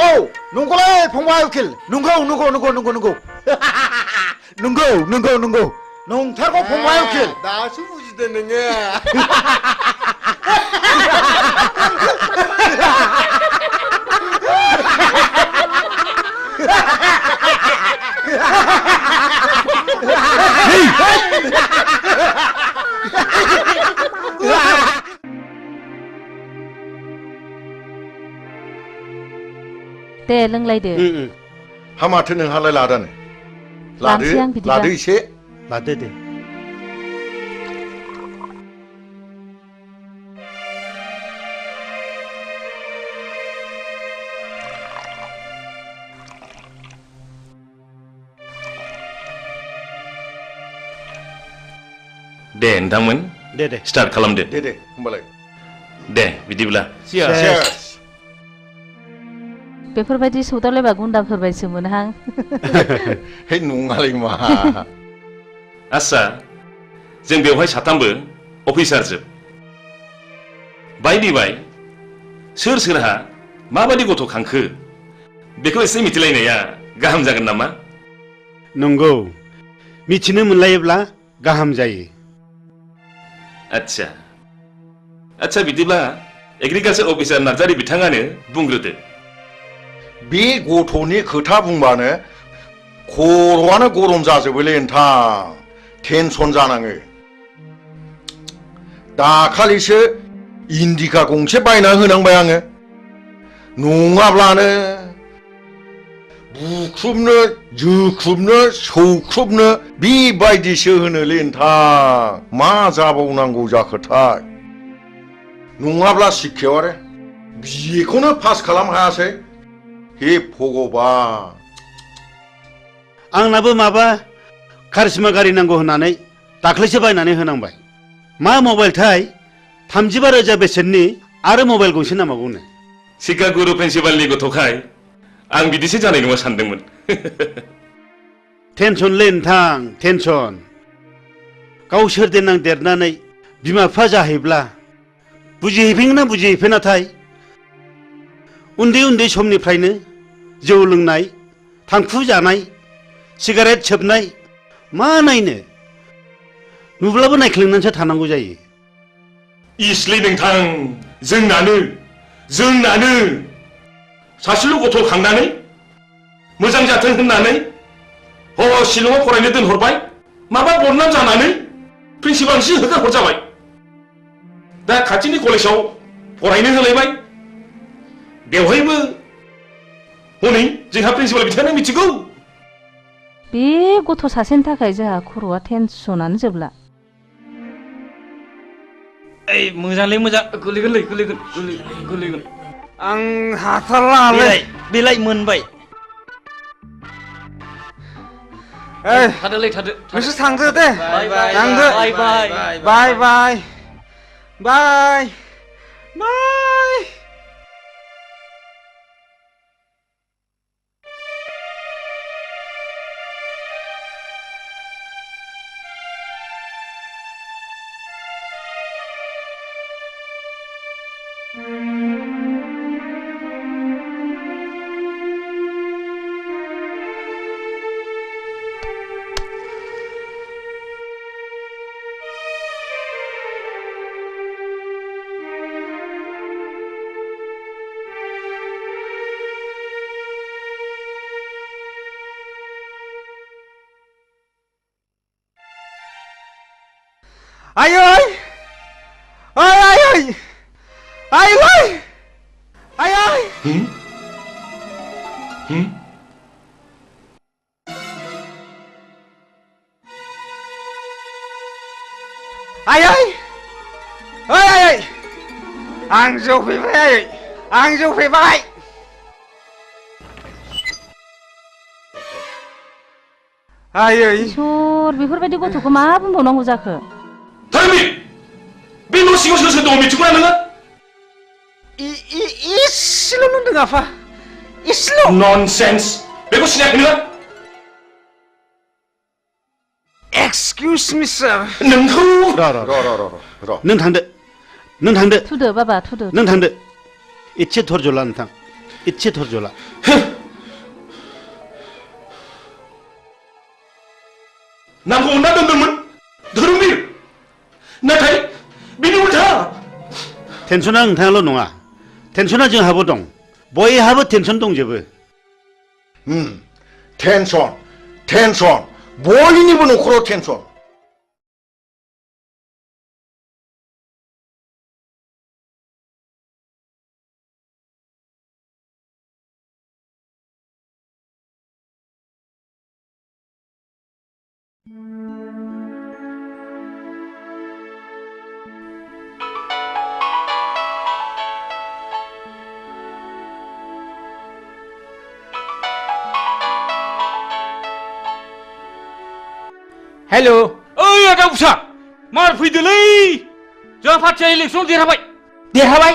औ नंगौलै फंबाय उकिल नंगौ नंगौ नंगौ नंगौ नंगौ नंगौ नंगौ नंगौ नंथारगौ फंबाय उकिल दासो बुजिदों नोङो दे लोंलायदो हा माथो नोंहालाय लादानो लानोसै आं बिदिबा लादो एसे लादो दे दे नोंथांमोन दे दे स्टार्ट खालामदो दे दे होमबालाय दे बिदिब्ला Cheers. बेफोरबायदि सौदावलायबा गुन्दाफोर बायदिसो मोनहां हे नङालै मा आस्सा जों बेवहाय साथामबो अफिसारजोब बायदि बाय सोर सोरहा माबायदि गथ' खांखो बेखौ एसे मिथिलायनाया गाहाम जागोन नामा नंगौ मिथिनो मोनलायोब्ला गाहाम जायो आच्छा बिदिब्ला एग्रिकालचार अफिसार नार्जारि बिथाङानो बुंग्रोदो बे गथ'नि खोथा बुंबानो खर'आनो गरम जाजोबोलै नोंथां टेनसन जानाङो दाखालिसो इन्डिका गंसे बायना होनांबाय आङो नङाब्लानो बुख्रुबनो जोख्रुबनो सौख्रुबनो बेबायदिसो होनोलै नोंथां मा जाबावनांगौ जाखोथाय नङाब्ला शिक्षायाव आरो बेखौनो पास खालाम हायासै हे भगबान आंनाबो माबा कारिश्मा गारि नांगौ होननानै दाख्लैसो बायनानै होनांबाय मा मबाइलथाय 35,000 बेसेननि आरो मबाइल गंसे नांबावगौनो सिकागुरु प्रिन्सिपालनि गथ'खाय आं बिदिसो जानाय नङा सानदोंमोन टेनसनलै नोंथां टेनसन गावसोर देनां देरनानै बिमा बिफा जाहैब्ला बुजिहैफिनना बुजिहैफिनाथाय उन्दै उन्दै समनिफ्रायनो जौ लोंनाय थांखु जानाय सिगारेट सोबनाय मा नायनो नुब्लाबो नायख्लेंनानैसो थानांगौ जायो इसलै नोंथां जोंनानो सासेल' गथ' खांनानै मोजां जाथों होननानै शिलंआव फरायनो दोनहरबाय माबा बदनाम जानानै प्रिन्सिपालसो होखार हरजाबाय दा खाथिनि कलेजाव फरायनो होलायबाय बेवहायबो हनै जोंहा प्रिन्सिपाल बिथाङानो मिथिगौ बे गथ' सासेनि थाखाय जोंहा खर'आ टेनसनानो जोबला ओइ मोजांलै मोजां गोलैगोन आं हाथारलालै बेलाय मोनबाय थादोलै थादो नोंसोर थांदो दे बाय थांदो बाय बाय बाय बाय बाय बाय Ai ơi! Ơi ai ơi! Ai ơi! Ai ơi! Ai ơi! Ơi ai ơi! Ang Dâu Phi Vai! Ang Dâu Phi Vai! Ai ơi! इसोर बेफोरबायदि गथ'खौ मा बुंबावनांगौ जाखो? 다름이 बे न' सिङाव सोर सोर दङ मिथिगौना नोङो? इसेल' नुदों आफा इसेल'। ननसेन्स बेखौ सिनायाखै नोङो? Excuse me sir. नोंखौ र' नों थांदो थुदो बाबा थुदो नों थांदो इसे धर्ज ला नोंथां इसे धर्ज ला नामखौ अनना दोनदोंमोन धोरोमबीर नाथाय बिनि उल्था टेनसना नोंथाङाल' नङा टेनसना जोंहाबो दं बयहाबो टेनसन दंजोबो टेनसन बयनिबो न'खराव टेनसन हेलो ओइ आदा उसा मार फैदोलै जोंहा पार्टिया इलेक्सन देरहाबाय देरहाबाय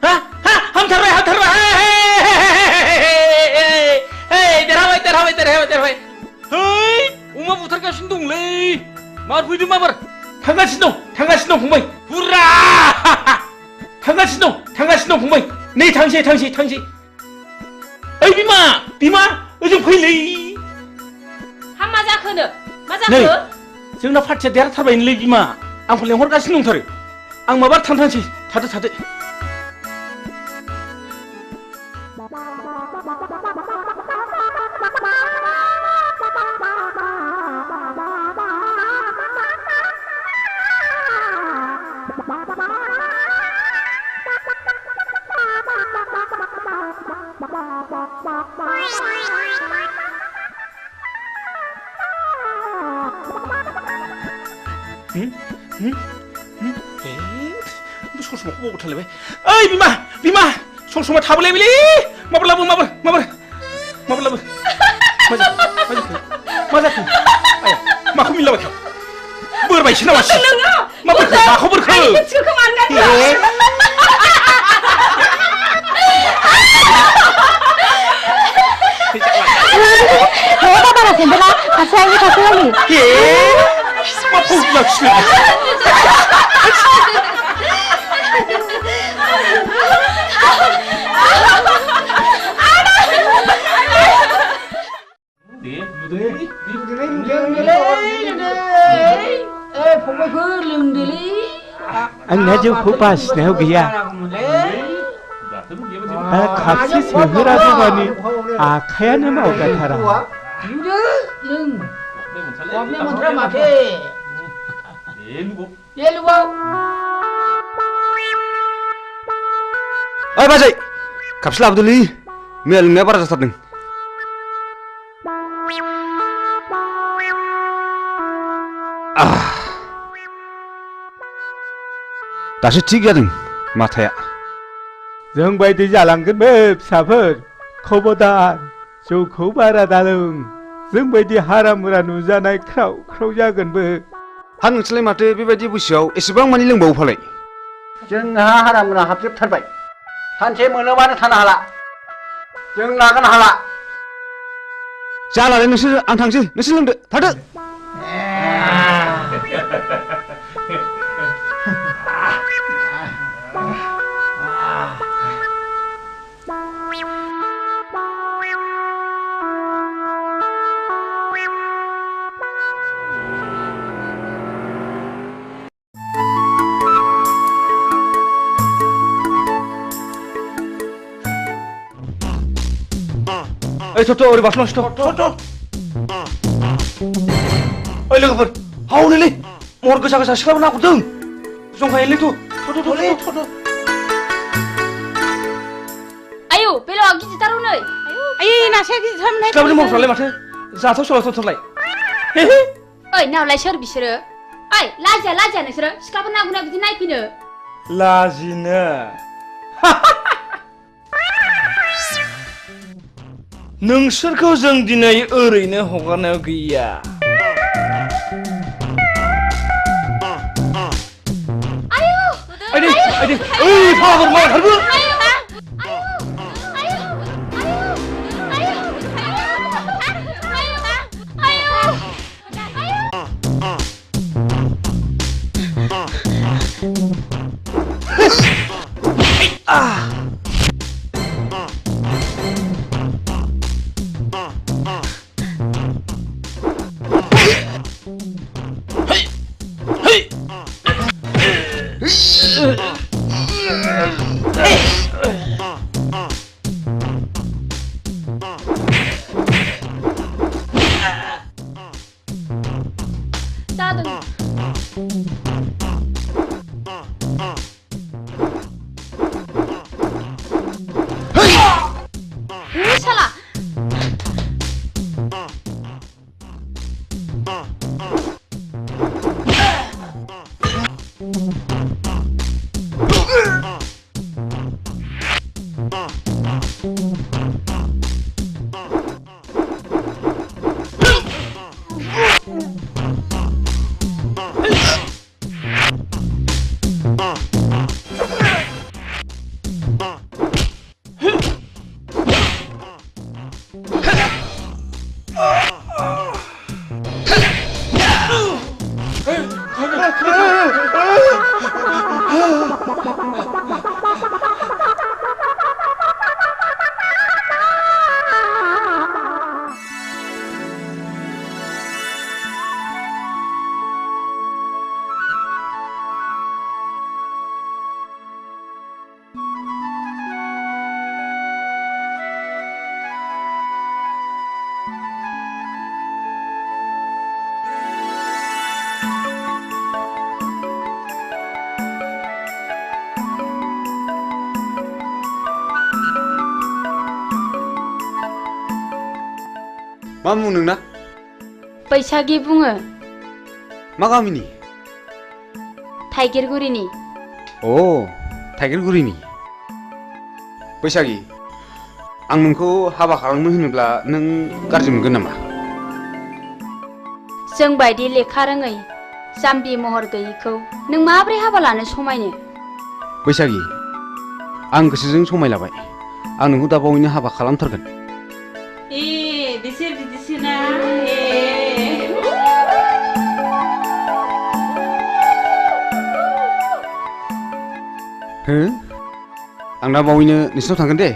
हा हा हामथारबाय देरहाबाय है अमा बुथारगासिनो दंलै मार फैदो माबार थांगासिनो दं फंबाय हुर्रा थांगासिनो दं फंबाय नै थांसै ओइ बिमा ओजों फैलै हा मा जाखोनो मा नै जाखो जोंना पार्टिया देरहाथारबायलै बिमा आंखौ लेंहरगासिनो दंथारो आं माबा थांसै थादो ससमा बावबो थालायबाय ओइ बिमा ससमा थाबोलायबायलै माबार लाबो मा जाखो आया माखौ मिलाबाय थाव बोरबायसो नामा माखौ बोरखो आंना जौखौ बासिनायाव गैया खापसे सोहोराबो माने आखायानो मावगाथारा ओइ बाजै खापसे लाबोदोलै मैया लोंनाया बारा जाथारदों दासो थिग जादों माथाया जों बायदि जालांगोन बे फिसाफोर खबरदार जौखौ बारा दालों जोंबायदि हारामुरा नुजानाय ख्राव ख्राव जागोनबो। हा नोंसोरलाय माथो बेबायदि बैसोआव एसेबां मानि लोंबावो फालाय? जोंहा हारामुरा हाबजोबथारबाय। सानसे मोनोबानो थानो हाला। जों लागोन हाला। जालालै नोंसोर, आं थांसै, नोंसोर लोंदो, थादो। ओइ थ'थ' ओरै बाथौनांसि थ'थ'। ओइ लोगोफोर हावनोलै महर गोसा गोसा सिख्लाफोर नाहरदों। जंखायनोलै थ'थ'। आयौ बेलावा गिदिरथार हनै। आयै नासेया गिदिरथारमोनहाय। सिख्लाफोरनि महरफ्रालाय माथो जाथाव सोलाथावथारलाय। ओइ नावलाय सोर बिसोरो? ओइ लाजिया नोंसोरो सिख्लाफोर नागुना बिदि नायफैनो? लाजिनो नोंसोरखौ जों दिनै ओरैनो हगारनायाव गैया। आयदै ओइ फाग्लाफोर मायाव खारबो। मा मुं नोंना? बैसागि बुङो। मा गामिनि? थाइगिरगुरिनि। अ थाइगिरगुरिनि। बैसागि आं नोंखौ हाबा खालामनो होनोब्ला नों गाज्रि मोनगोन नामा? जों बायदि लेखा रोङै जाम्बि महर गैयैखौ नों माब्रै हाबा लानो समायनो? बैसागि आं गोसोजों समायलाबाय। आं नोंखौ दा बावैनो हाबा खालामथारगोन। बिसोर बिदिसोना हो आं दा बावैनो नोंसिनाव थांगोन दे।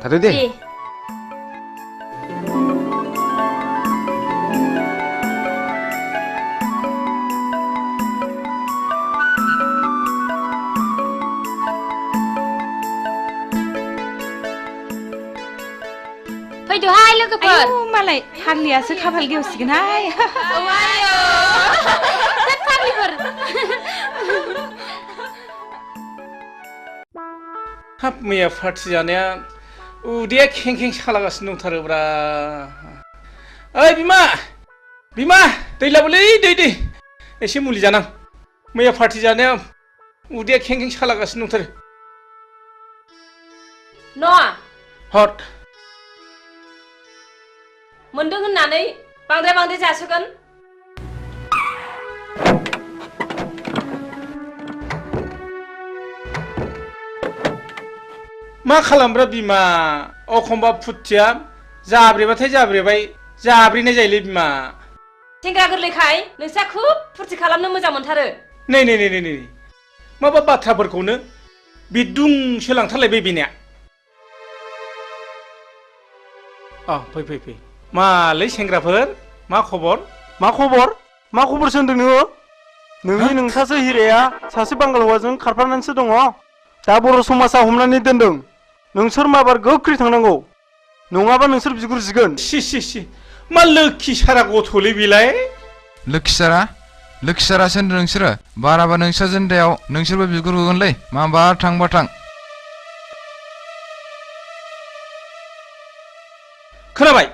थादो दे। फैदोहाय लोगोफोर। मालाय फाग्लियासो खाफाल गेवसिगोनहाय। हाब मैया पार्टि जानाया उदैया खें सालागासिनो दंथारोब्रा। ओइ बिमा दै लाबोलै दै एसे मुलि जानां। मैया पार्टि जानाया उदैया खें सालागासिनो दंथारो। न' हट मोनदों होननानै बांद्राय जासोगोन मा खालामब्रा बिमा अखमबा फुथिया जाब्रेबाथाय जाब्रेबाय जाब्रेनाय जायोलै बिमा सेंग्रा गोरलैखाय नोंसा खुब फुरथि खालामनो मोजां मोनथारो नै माबा बाथ्राफोरखौनो बिदुंसो लांथारलायबाय बेनिया फै मालै सेंग्राफोर मा खबर सोंदों नोङो नोंनि नोंसासो हिराया सासे बांगाल हौवाजों खारफानानैसो दङ दा बर' समाजा हमनानै दोनदों नोंसोर माबार गोख्रै थांनांगौ नङाबा नोंसोर बिगुर जिगोन सि मा लोखि सारा गथ'लै बेलाय लोखि सारासो होनदों नोंसोरो बाराबा नोंस्रा जेन्दायाव नोंसोरबो बिगुर होगोनलै माबा थांबा थां खोनाबाय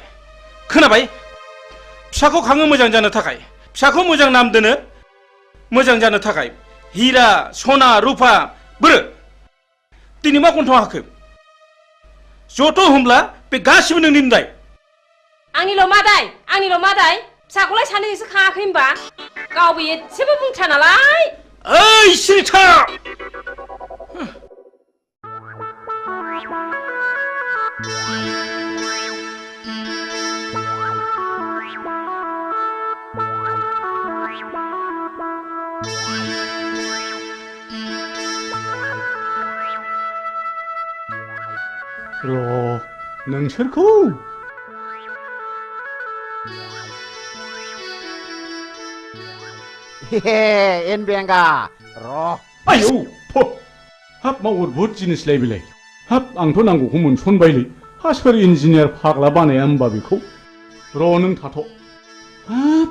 फिसाखौ खाङो मोजां जानो थाखाय फिसाखौ मोजां नाम दोनो मोजां जानो थाखाय हिरा सना रुपा बोरो दिनै मा गन्थं हाखो जथ' होमब्ला बे गासिबो नोंनि दाय आंनिल' मा दाय फिसाखौलाय सानैजोंसो खाङाखै होनबा गावबो एसेबो बुंथ्रा नालाय ओइ सिरिथा नोंसोरखौ एन बेंगा आयौ हाब मा अद्भुत जिनिसलाय बेलाय हाब आंथ' नांगौखौ मोनसनबायलै हा सोर इन्जिनियार फाग्ला बानाया होमबा बेखौ नों थाथ' हाब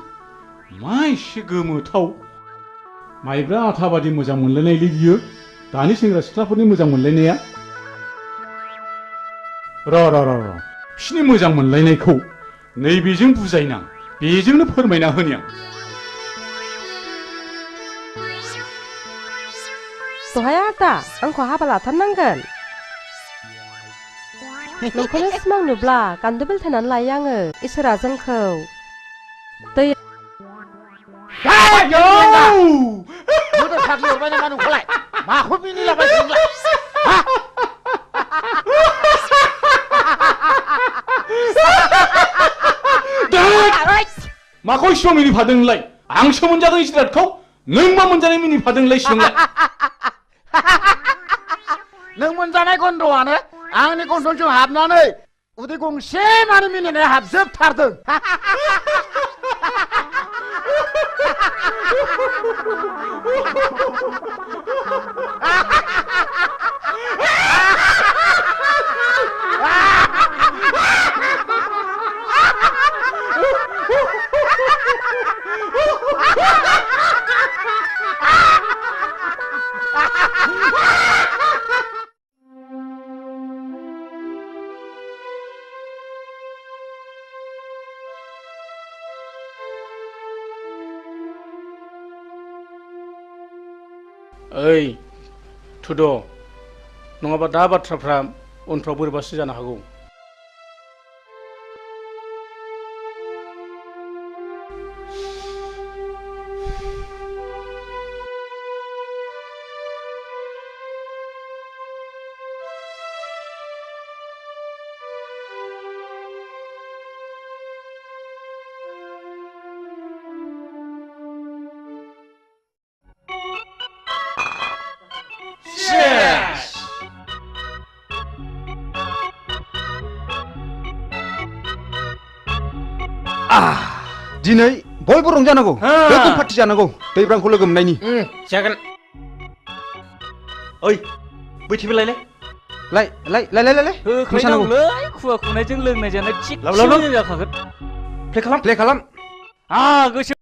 मा एसे गोमोथाव माइब्रा आथा बादि मोजां मोनलायनायलै बियो दानि सेंग्रा सिख्लाफोरनि मोजां मोनलायनाया बिसिनि मोजां मोनलायनायखौ नैबेजों बुजायनां बेजोंनो फोरमायना होनि आं दहाय आदा आंखौ हाबा लाथारनांगोन नोंखौनो सिमां नुब्ला गान्दु बेलथायनानै लायो आङो इसोरा जोंखौ दै साग्लिहरबाय नामा नोंखौलाय माखौ मिनिलाबाय नोंलाय माखौ इसिबां मिनिफादों नोंलाय आंसो मोनजादों जिरादखौ नों मा मोनजानाय मिनिफादोंलाय सिबांलाय नों मोनजानाय गन्धआनो आंनि गन्थंजों हाबनानै उदै गंसे मानि मिनिनाया हाबजोबथारदों ओइ थुद' नङाबा दा बाथ्राफ्रा उनफ्राव बोरैबासो जानो हागौ दिनै बयबो रंजानांगौ गोगोम पार्टि जानांगौ दैब्रांखौ लोगो मोननायनि जागोन ओइ बैथिबो लाय होख्रायनांगौलै खुवा खुनायजों लोंनाय जानाय थिग जाखागोन प्ले खालाम गोसो